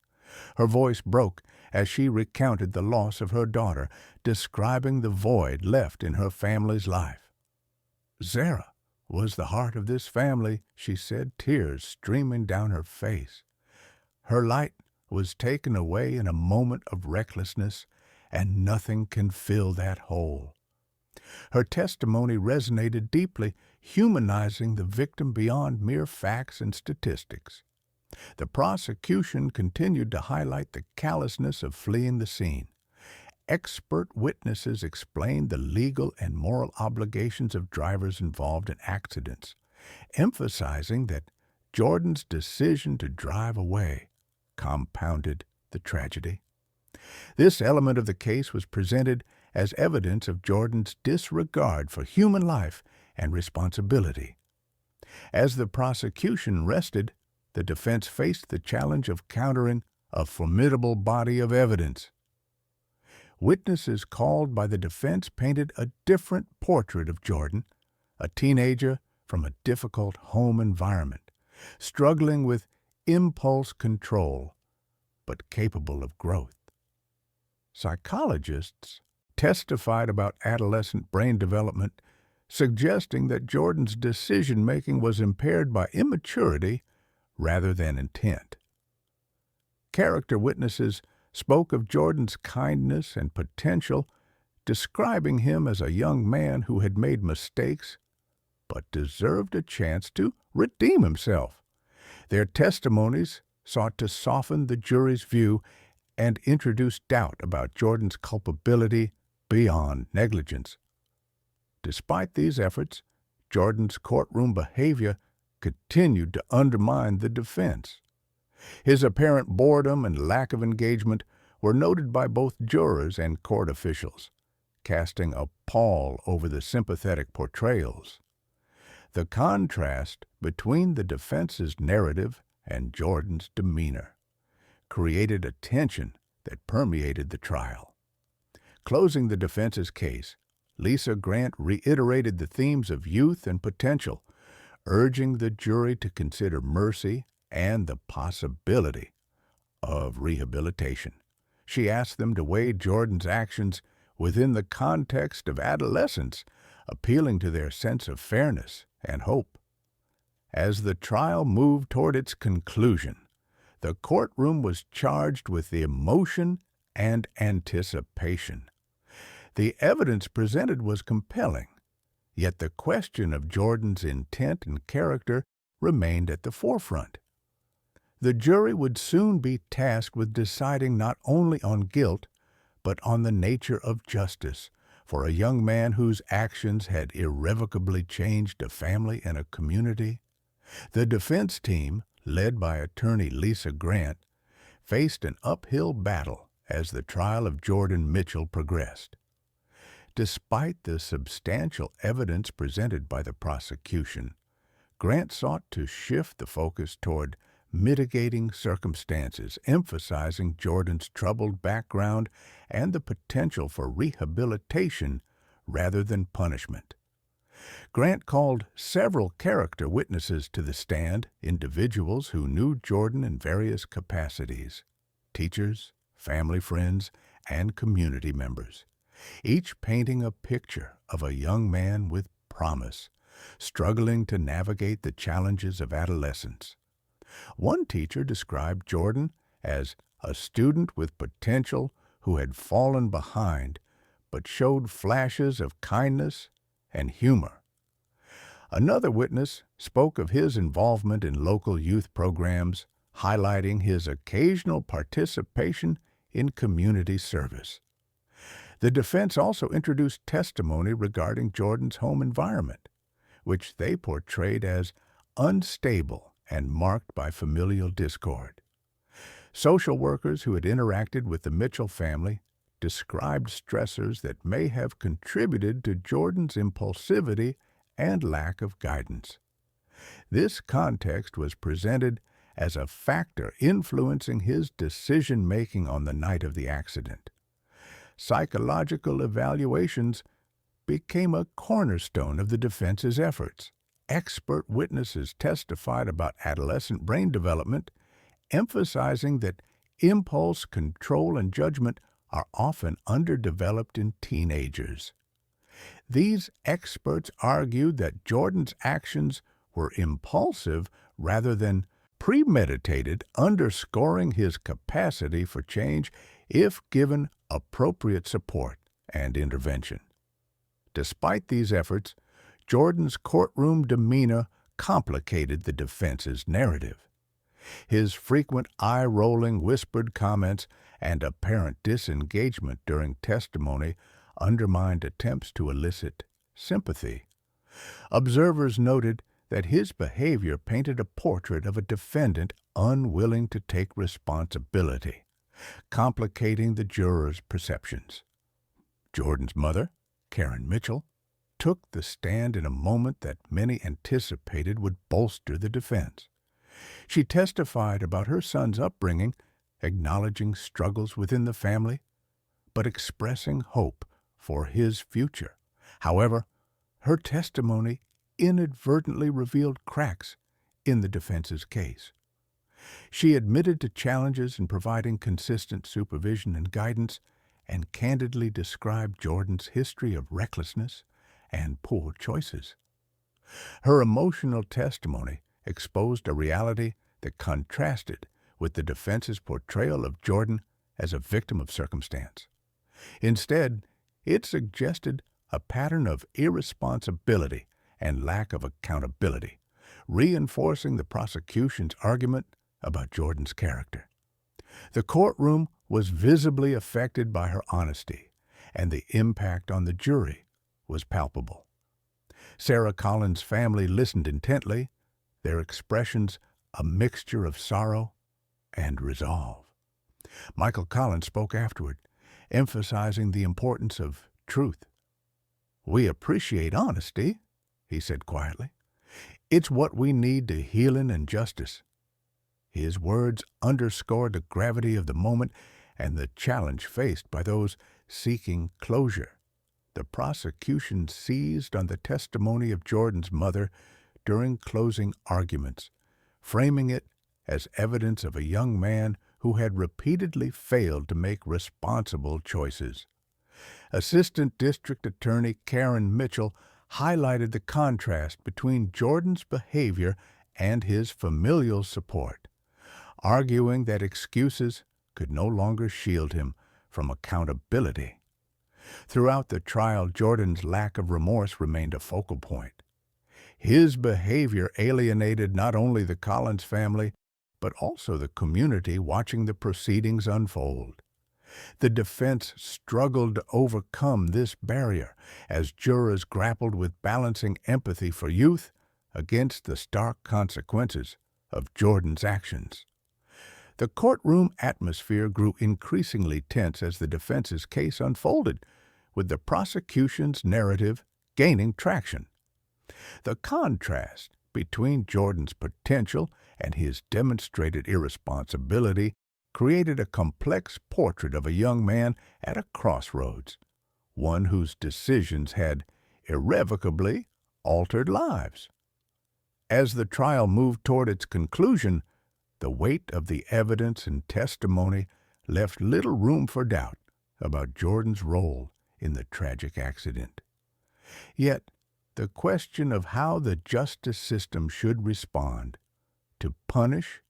Her voice broke as she recounted the loss of her daughter, describing the void left in her family's life. "Sarah was the heart of this family," she said, tears streaming down her face. "Her light was taken away in a moment of recklessness, and nothing can fill that hole." Her testimony resonated deeply, humanizing the victim beyond mere facts and statistics. The prosecution continued to highlight the callousness of fleeing the scene. Expert witnesses explained the legal and moral obligations of drivers involved in accidents, emphasizing that Jordan's decision to drive away compounded the tragedy. This element of the case was presented as evidence of Jordan's disregard for human life and responsibility. As the prosecution rested, the defense faced the challenge of countering a formidable body of evidence. Witnesses called by the defense painted a different portrait of Jordan, a teenager from a difficult home environment, struggling with impulse control, but capable of growth. Psychologists testified about adolescent brain development, suggesting that Jordan's decision-making was impaired by immaturity rather than intent. Character witnesses spoke of Jordan's kindness and potential, describing him as a young man who had made mistakes but deserved a chance to redeem himself. Their testimonies sought to soften the jury's view and introduce doubt about Jordan's culpability beyond negligence. Despite these efforts, Jordan's courtroom behavior continued to undermine the defense. His apparent boredom and lack of engagement were noted by both jurors and court officials, casting a pall over the sympathetic portrayals. The contrast between the defense's narrative and Jordan's demeanor created a tension that permeated the trial. Closing the defense's case, Lisa Grant reiterated the themes of youth and potential, urging the jury to consider mercy and the possibility of rehabilitation. She asked them to weigh Jordan's actions within the context of adolescence, appealing to their sense of fairness and hope. As the trial moved toward its conclusion, the courtroom was charged with the emotion and anticipation. The evidence presented was compelling, yet the question of Jordan's intent and character remained at the forefront. The jury would soon be tasked with deciding not only on guilt, but on the nature of justice for a young man whose actions had irrevocably changed a family and a community. The defense team, led by attorney Lisa Grant, faced an uphill battle as the trial of Jordan Mitchell progressed. Despite the substantial evidence presented by the prosecution, Grant sought to shift the focus toward mitigating circumstances, emphasizing Jordan's troubled background and the potential for rehabilitation rather than punishment. Grant called several character witnesses to the stand, individuals who knew Jordan in various capacities: teachers, family friends, and community members, each painting a picture of a young man with promise, struggling to navigate the challenges of adolescence. One teacher described Jordan as a student with potential who had fallen behind but showed flashes of kindness and humor. Another witness spoke of his involvement in local youth programs, highlighting his occasional participation in community service. The defense also introduced testimony regarding Jordan's home environment, which they portrayed as unstable and marked by familial discord. Social workers who had interacted with the Mitchell family described stressors that may have contributed to Jordan's impulsivity and lack of guidance. This context was presented as a factor influencing his decision-making on the night of the accident. Psychological evaluations became a cornerstone of the defense's efforts. Expert witnesses testified about adolescent brain development, emphasizing that impulse, control, and judgment are often underdeveloped in teenagers. These experts argued that Jordan's actions were impulsive rather than premeditated, underscoring his capacity for change if given appropriate support and intervention. Despite these efforts, Jordan's courtroom demeanor complicated the defense's narrative. His frequent eye-rolling, whispered comments and apparent disengagement during testimony undermined attempts to elicit sympathy. Observers noted that his behavior painted a portrait of a defendant unwilling to take responsibility, complicating the jurors' perceptions. Jordan's mother, Karen Mitchell, took the stand in a moment that many anticipated would bolster the defense. She testified about her son's upbringing, acknowledging struggles within the family, but expressing hope for his future. However, her testimony inadvertently revealed cracks in the defense's case. She admitted to challenges in providing consistent supervision and guidance, and candidly described Jordan's history of recklessness and poor choices. Her emotional testimony exposed a reality that contrasted with the defense's portrayal of Jordan as a victim of circumstance. Instead, it suggested a pattern of irresponsibility and lack of accountability, reinforcing the prosecution's argument about Jordan's character. The courtroom was visibly affected by her honesty, and the impact on the jury was palpable. Sarah Collins' family listened intently, their expressions a mixture of sorrow and resolve. Michael Collins spoke afterward, emphasizing the importance of truth. "We appreciate honesty," he said quietly. "It's what we need to healing and justice." His words underscored the gravity of the moment and the challenge faced by those seeking closure. The prosecution seized on the testimony of Jordan's mother during closing arguments, framing it as evidence of a young man who had repeatedly failed to make responsible choices. Assistant District Attorney Karen Mitchell highlighted the contrast between Jordan's behavior and his familial support, arguing that excuses could no longer shield him from accountability. Throughout the trial, Jordan's lack of remorse remained a focal point. His behavior alienated not only the Collins family, but also the community watching the proceedings unfold. The defense struggled to overcome this barrier as jurors grappled with balancing empathy for youth against the stark consequences of Jordan's actions. The courtroom atmosphere grew increasingly tense as the defense's case unfolded, with the prosecution's narrative gaining traction. The contrast between Jordan's potential and his demonstrated irresponsibility created a complex portrait of a young man at a crossroads, one whose decisions had irrevocably altered lives. As the trial moved toward its conclusion, the weight of the evidence and testimony left little room for doubt about Jordan's role in the tragic accident. Yet, the question of how the justice system should respond, to punish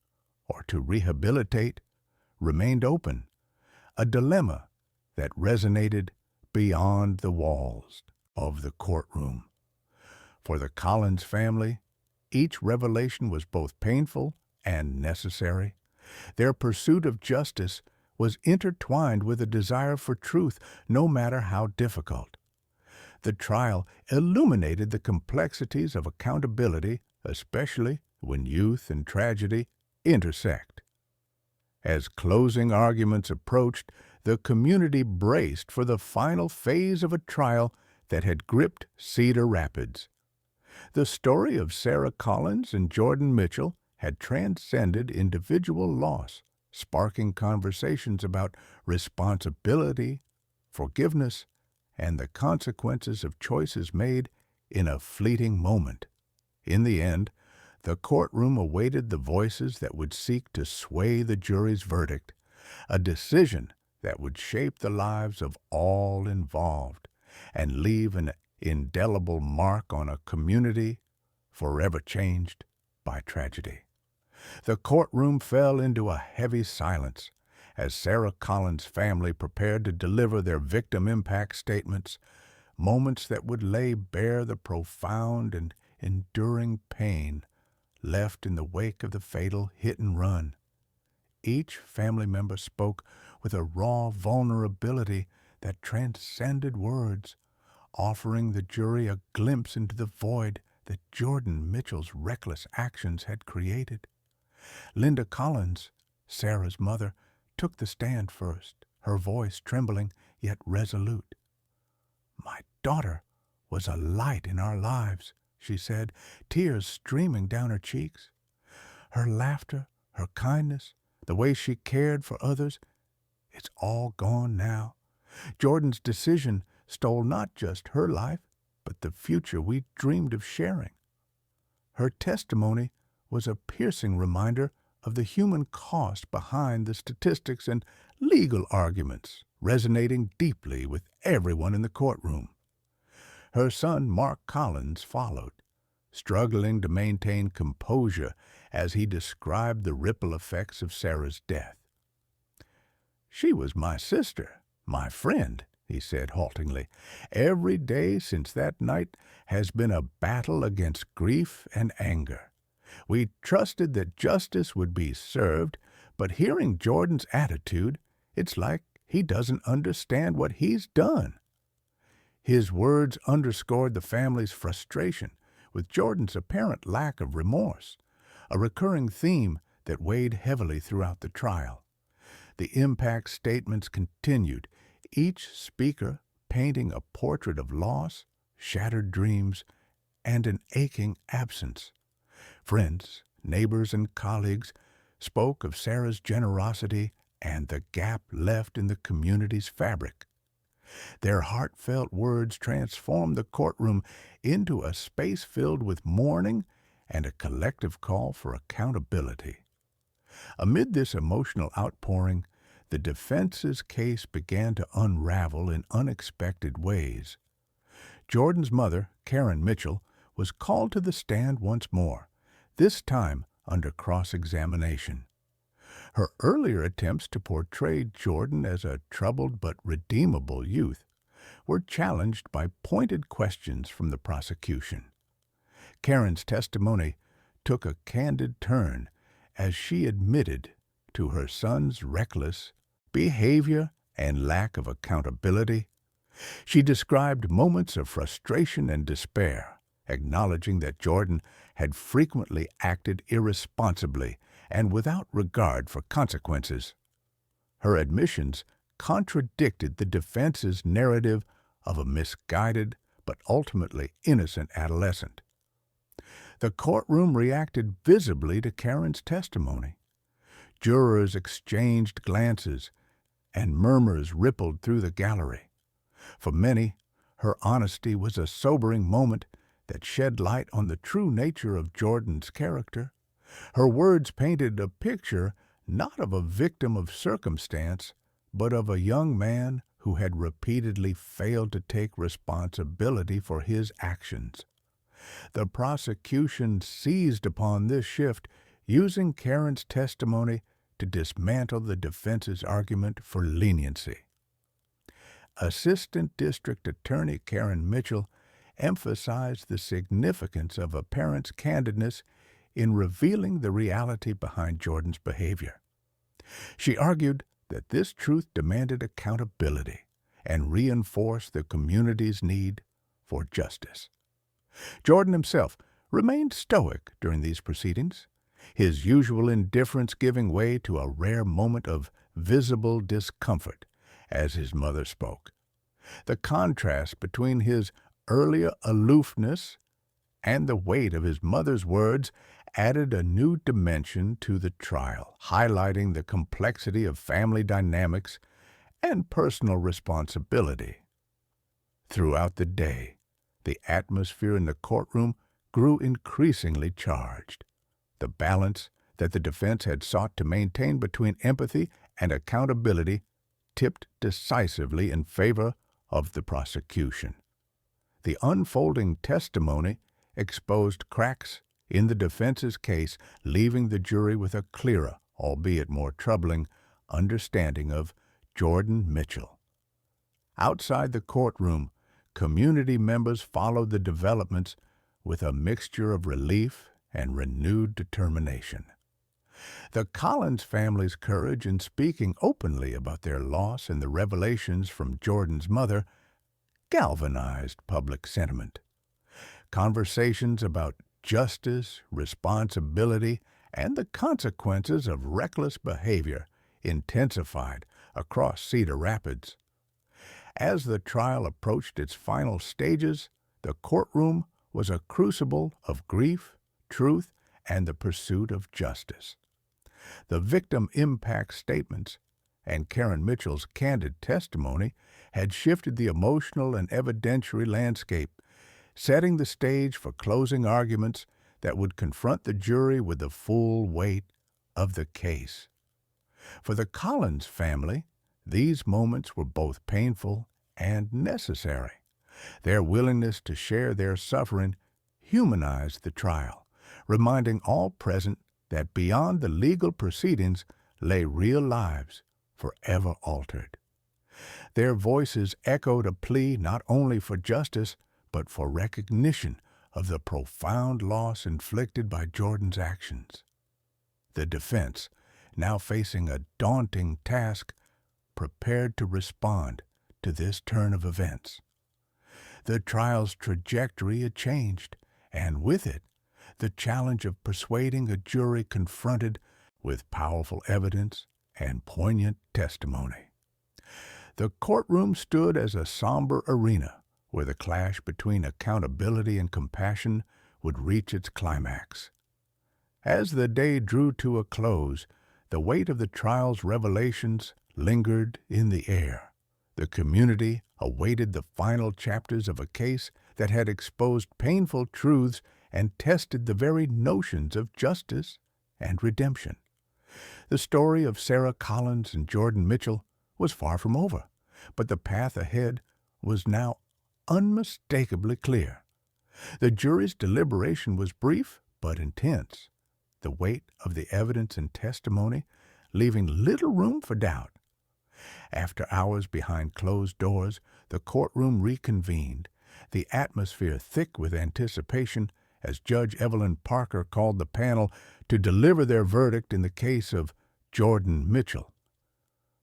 or to rehabilitate, remained open, a dilemma that resonated beyond the walls of the courtroom. For the Collins family, each revelation was both painful and necessary. Their pursuit of justice was intertwined with a desire for truth, no matter how difficult. The trial illuminated the complexities of accountability, especially when youth and tragedy intersect. As closing arguments approached, the community braced for the final phase of a trial that had gripped Cedar Rapids. The story of Sarah Collins and Jordan Mitchell had transcended individual loss, sparking conversations about responsibility, forgiveness, and the consequences of choices made in a fleeting moment. In the end, the courtroom awaited the voices that would seek to sway the jury's verdict, a decision that would shape the lives of all involved and leave an indelible mark on a community forever changed by tragedy. The courtroom fell into a heavy silence as Sarah Collins' family prepared to deliver their victim impact statements, moments that would lay bare the profound and enduring pain left in the wake of the fatal hit-and-run. Each family member spoke with a raw vulnerability that transcended words, offering the jury a glimpse into the void that Jordan Mitchell's reckless actions had created. Linda Collins, Sarah's mother, took the stand first, her voice trembling yet resolute. "My daughter was a light in our lives," she said, tears streaming down her cheeks. "Her laughter, her kindness, the way she cared for others, it's all gone now. Jordan's decision stole not just her life, but the future we dreamed of sharing." Her testimony was a piercing reminder of the human cost behind the statistics and legal arguments, resonating deeply with everyone in the courtroom. Her son, Mark Collins, followed, struggling to maintain composure as he described the ripple effects of Sarah's death. "She was my sister, my friend," he said haltingly. "Every day since that night has been a battle against grief and anger. We trusted that justice would be served, but hearing Jordan's attitude, it's like he doesn't understand what he's done." His words underscored the family's frustration with Jordan's apparent lack of remorse, a recurring theme that weighed heavily throughout the trial. The impact statements continued, each speaker painting a portrait of loss, shattered dreams, and an aching absence. Friends, neighbors, and colleagues spoke of Sarah's generosity and the gap left in the community's fabric. Their heartfelt words transformed the courtroom into a space filled with mourning and a collective call for accountability. Amid this emotional outpouring, the defense's case began to unravel in unexpected ways. Jordan's mother, Karen Mitchell, was called to the stand once more, this time under cross-examination. Her earlier attempts to portray Jordan as a troubled but redeemable youth were challenged by pointed questions from the prosecution. Karen's testimony took a candid turn as she admitted to her son's reckless behavior and lack of accountability. She described moments of frustration and despair, acknowledging that Jordan had frequently acted irresponsibly and without regard for consequences. Her admissions contradicted the defense's narrative of a misguided but ultimately innocent adolescent. The courtroom reacted visibly to Karen's testimony. Jurors exchanged glances, and murmurs rippled through the gallery. For many, her honesty was a sobering moment that shed light on the true nature of Jordan's character. Her words painted a picture not of a victim of circumstance, but of a young man who had repeatedly failed to take responsibility for his actions. The prosecution seized upon this shift, using Karen's testimony to dismantle the defense's argument for leniency. Assistant District Attorney Karen Mitchell emphasized the significance of a parent's candidness in revealing the reality behind Jordan's behavior. She argued that this truth demanded accountability and reinforced the community's need for justice. Jordan himself remained stoic during these proceedings, his usual indifference giving way to a rare moment of visible discomfort as his mother spoke. The contrast between his earlier aloofness and the weight of his mother's words added a new dimension to the trial, highlighting the complexity of family dynamics and personal responsibility. Throughout the day, the atmosphere in the courtroom grew increasingly charged. The balance that the defense had sought to maintain between empathy and accountability tipped decisively in favor of the prosecution. The unfolding testimony exposed cracks in the defense's case, leaving the jury with a clearer, albeit more troubling, understanding of Jordan Mitchell. Outside the courtroom, community members followed the developments with a mixture of relief and renewed determination. The Collins family's courage in speaking openly about their loss and the revelations from Jordan's mother galvanized public sentiment. Conversations about justice, responsibility, and the consequences of reckless behavior intensified across Cedar Rapids. As the trial approached its final stages, the courtroom was a crucible of grief, truth, and the pursuit of justice. The victim impact statements and Karen Mitchell's candid testimony had shifted the emotional and evidentiary landscape, setting the stage for closing arguments that would confront the jury with the full weight of the case. For the Collins family, these moments were both painful and necessary. Their willingness to share their suffering humanized the trial, reminding all present that beyond the legal proceedings lay real lives forever altered. Their voices echoed a plea not only for justice, but for recognition of the profound loss inflicted by Jordan's actions. The defense, now facing a daunting task, prepared to respond to this turn of events. The trial's trajectory had changed, and with it, the challenge of persuading a jury confronted with powerful evidence and poignant testimony. The courtroom stood as a somber arena where the clash between accountability and compassion would reach its climax. As the day drew to a close, the weight of the trial's revelations lingered in the air. The community awaited the final chapters of a case that had exposed painful truths and tested the very notions of justice and redemption. The story of Sarah Collins and Jordan Mitchell was far from over, but the path ahead was now unmistakably clear. The jury's deliberation was brief but intense, the weight of the evidence and testimony leaving little room for doubt. After hours behind closed doors, the courtroom reconvened, the atmosphere thick with anticipation as Judge Evelyn Parker called the panel to deliver their verdict in the case of Jordan Mitchell.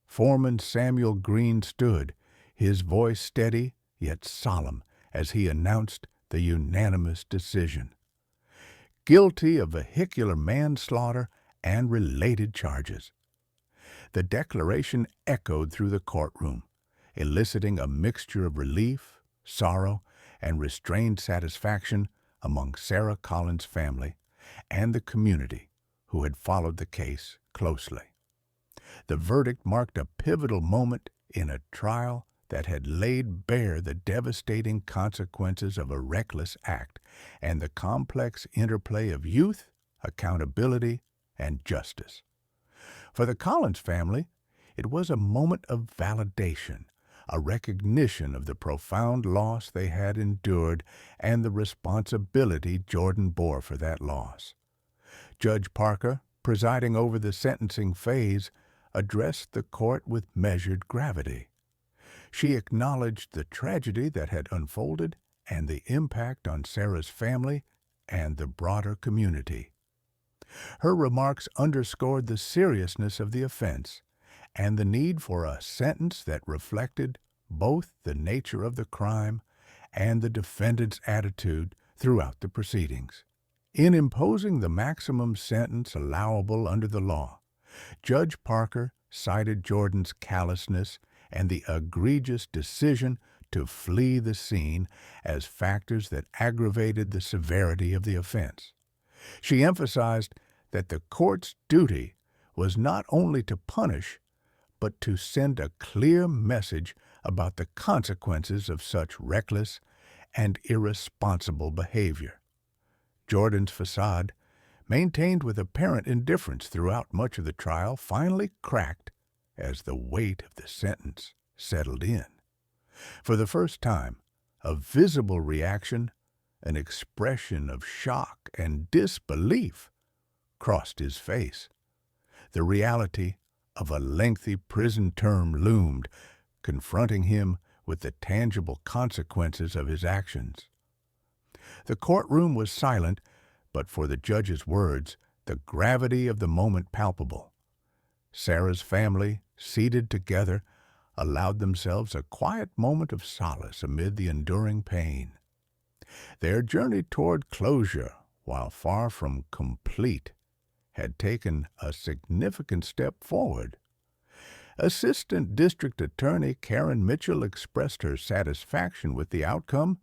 Foreman Samuel Green stood, his voice steady yet solemn as he announced the unanimous decision. Guilty of vehicular manslaughter and related charges. The declaration echoed through the courtroom, eliciting a mixture of relief, sorrow, and restrained satisfaction among Sarah Collins' family and the community who had followed the case closely. The verdict marked a pivotal moment in a trial that had laid bare the devastating consequences of a reckless act and the complex interplay of youth, accountability, and justice. For the Collins family, it was a moment of validation, a recognition of the profound loss they had endured and the responsibility Jordan bore for that loss. Judge Parker, presiding over the sentencing phase, addressed the court with measured gravity. She acknowledged the tragedy that had unfolded and the impact on Sarah's family and the broader community. Her remarks underscored the seriousness of the offense and the need for a sentence that reflected both the nature of the crime and the defendant's attitude throughout the proceedings. In imposing the maximum sentence allowable under the law, Judge Parker cited Jordan's callousness and the egregious decision to flee the scene as factors that aggravated the severity of the offense. She emphasized that the court's duty was not only to punish, but to send a clear message about the consequences of such reckless and irresponsible behavior. Jordan's facade, maintained with apparent indifference throughout much of the trial, finally cracked as the weight of the sentence settled in. For the first time, a visible reaction, an expression of shock and disbelief, crossed his face. The reality of a lengthy prison term loomed, confronting him with the tangible consequences of his actions. The courtroom was silent, but for the judge's words, the gravity of the moment palpable. Sarah's family, seated together, allowed themselves a quiet moment of solace amid the enduring pain. Their journey toward closure, while far from complete, had taken a significant step forward. Assistant District Attorney Karen Mitchell expressed her satisfaction with the outcome,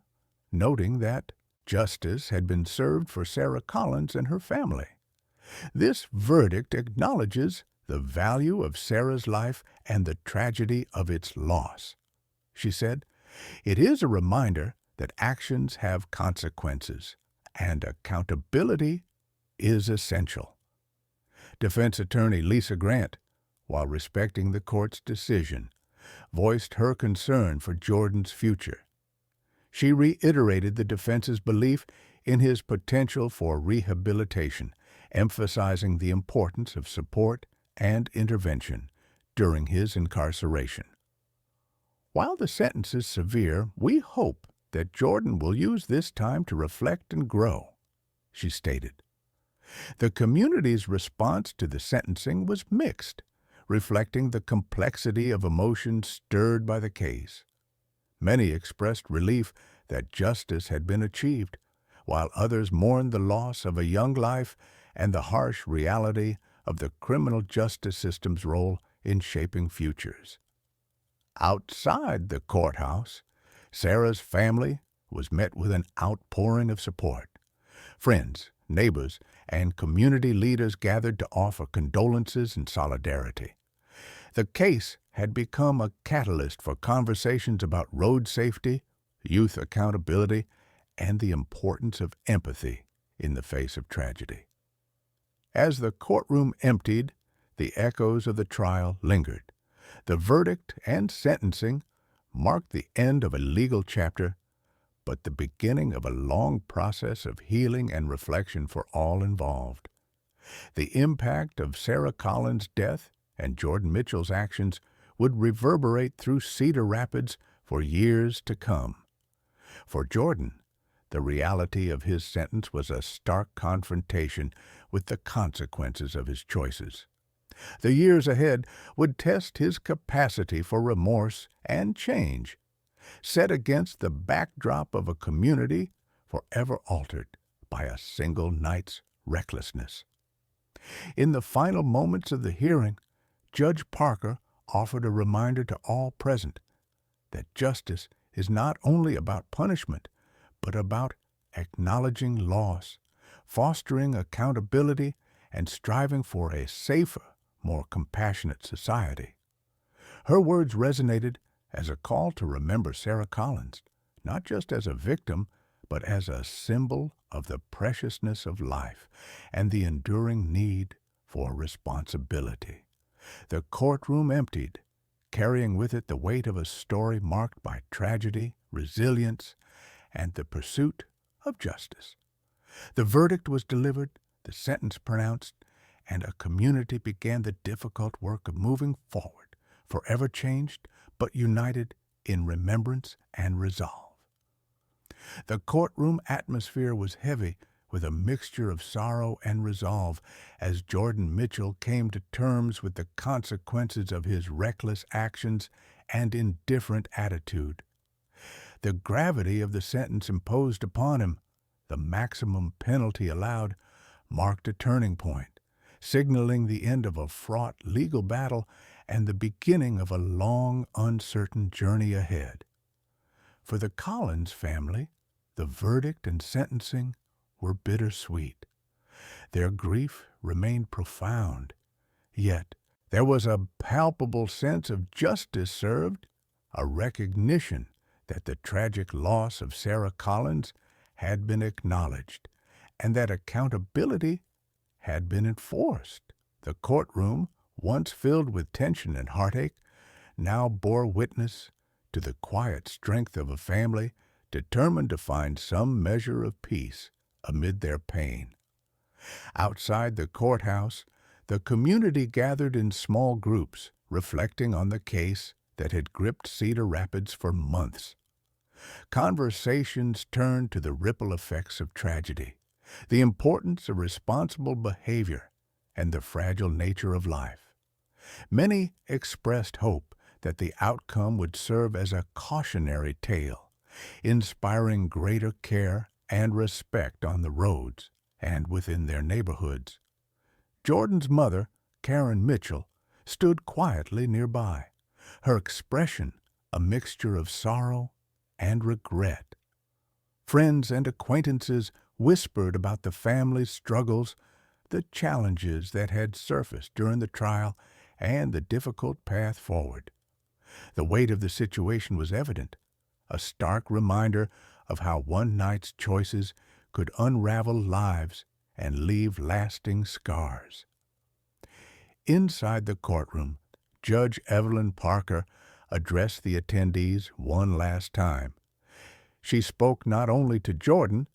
noting that justice had been served for Sarah Collins and her family. This verdict acknowledges the value of Sarah's life and the tragedy of its loss. She said, "It is a reminder that actions have consequences, and accountability is essential." Defense attorney Lisa Grant, while respecting the court's decision, voiced her concern for Jordan's future. She reiterated the defense's belief in his potential for rehabilitation, emphasizing the importance of support and intervention during his incarceration. "While the sentence is severe, we hope that Jordan will use this time to reflect and grow," she stated. The community's response to the sentencing was mixed, reflecting the complexity of emotions stirred by the case. Many expressed relief that justice had been achieved, while others mourned the loss of a young life and the harsh reality of the criminal justice system's role in shaping futures. Outside the courthouse, Sarah's family was met with an outpouring of support. Friends, neighbors, and community leaders gathered to offer condolences and solidarity. The case had become a catalyst for conversations about road safety, youth accountability, and the importance of empathy in the face of tragedy. As the courtroom emptied, the echoes of the trial lingered. The verdict and sentencing marked the end of a legal chapter, but the beginning of a long process of healing and reflection for all involved. The impact of Sarah Collins' death and Jordan Mitchell's actions would reverberate through Cedar Rapids for years to come. For Jordan, the reality of his sentence was a stark confrontation with the consequences of his choices. The years ahead would test his capacity for remorse and change, set against the backdrop of a community forever altered by a single night's recklessness. In the final moments of the hearing, Judge Parker offered a reminder to all present that justice is not only about punishment, but about acknowledging loss, fostering accountability, and striving for a safer, more compassionate society. Her words resonated as a call to remember Sarah Collins, not just as a victim, but as a symbol of the preciousness of life and the enduring need for responsibility. The courtroom emptied, carrying with it the weight of a story marked by tragedy, resilience, and the pursuit of justice. The verdict was delivered, the sentence pronounced, and a community began the difficult work of moving forward, forever changed, but united in remembrance and resolve. The courtroom atmosphere was heavy with a mixture of sorrow and resolve as Jordan Mitchell came to terms with the consequences of his reckless actions and indifferent attitude. The gravity of the sentence imposed upon him, the maximum penalty allowed, marked a turning point, signaling the end of a fraught legal battle and the beginning of a long, uncertain journey ahead. For the Collins family, the verdict and sentencing were bittersweet. Their grief remained profound, yet there was a palpable sense of justice served, a recognition that the tragic loss of Sarah Collins had been acknowledged and that accountability had been enforced. The courtroom, once filled with tension and heartache, now bore witness to the quiet strength of a family determined to find some measure of peace amid their pain. Outside the courthouse, the community gathered in small groups, reflecting on the case that had gripped Cedar Rapids for months. Conversations turned to the ripple effects of tragedy, the importance of responsible behavior, and the fragile nature of life. Many expressed hope that the outcome would serve as a cautionary tale, inspiring greater care and respect on the roads and within their neighborhoods. Jordan's mother, Karen Mitchell, stood quietly nearby, her expression a mixture of sorrow and regret. Friends and acquaintances whispered about the family's struggles, the challenges that had surfaced during the trial, and the difficult path forward. The weight of the situation was evident, a stark reminder of how one night's choices could unravel lives and leave lasting scars. Inside the courtroom, Judge Evelyn Parker addressed the attendees one last time. She spoke not only to Jordan,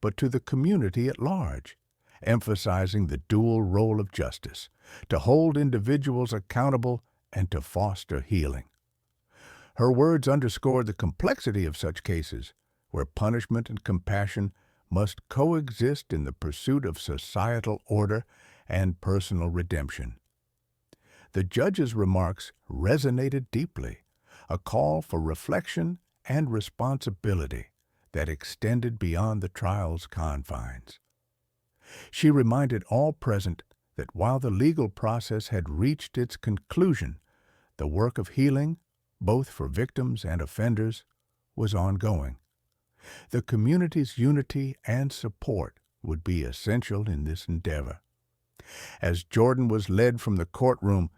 but to the community at large, emphasizing the dual role of justice, to hold individuals accountable and to foster healing. Her words underscored the complexity of such cases, where punishment and compassion must coexist in the pursuit of societal order and personal redemption. The judge's remarks resonated deeply, a call for reflection and responsibility that extended beyond the trial's confines. She reminded all present that while the legal process had reached its conclusion, the work of healing, both for victims and offenders, was ongoing. The community's unity and support would be essential in this endeavor. As Jordan was led from the courtroom,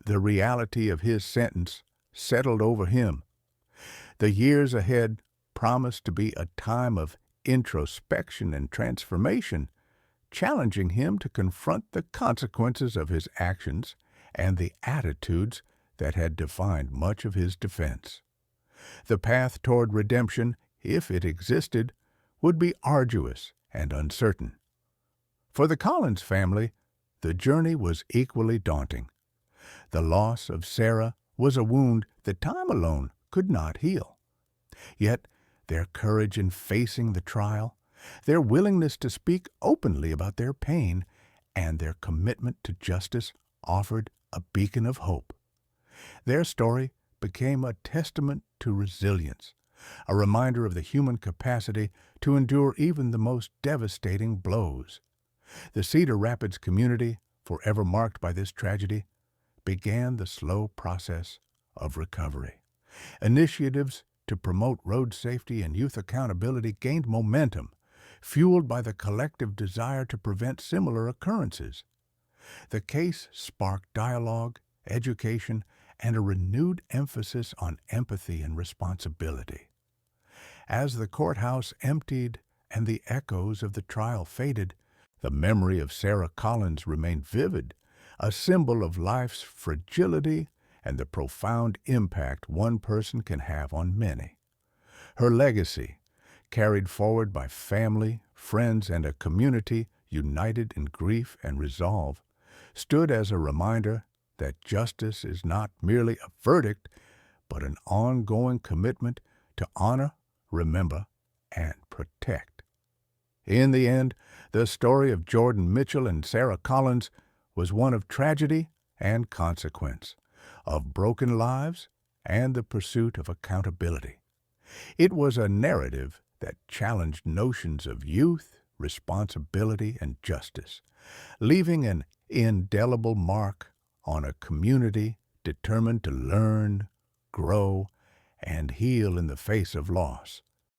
the reality of his sentence settled over him. The years ahead promised to be a time of introspection and transformation, challenging him to confront the consequences of his actions and the attitudes that had defined much of his defense. The path toward redemption, if it existed, would be arduous and uncertain. For the Collins family, the journey was equally daunting. The loss of Sarah was a wound that time alone could not heal. Yet their courage in facing the trial, their willingness to speak openly about their pain, and their commitment to justice offered a beacon of hope. Their story became a testament to resilience, a reminder of the human capacity to endure even the most devastating blows. The Cedar Rapids community, forever marked by this tragedy, began the slow process of recovery. Initiatives to promote road safety and youth accountability gained momentum, fueled by the collective desire to prevent similar occurrences. The case sparked dialogue, education, and a renewed emphasis on empathy and responsibility. As the courthouse emptied and the echoes of the trial faded, the memory of Sarah Collins remained vivid, a symbol of life's fragility and the profound impact one person can have on many. Her legacy, carried forward by family, friends, and a community united in grief and resolve, stood as a reminder that justice is not merely a verdict, but an ongoing commitment to honor, remember, and protect. In the end, the story of Jordan Mitchell and Sarah Collins was one of tragedy and consequence, of broken lives and the pursuit of accountability. It was a narrative that challenged notions of youth, responsibility, and justice, leaving an indelible mark on a community determined to learn, grow, and heal in the face of loss.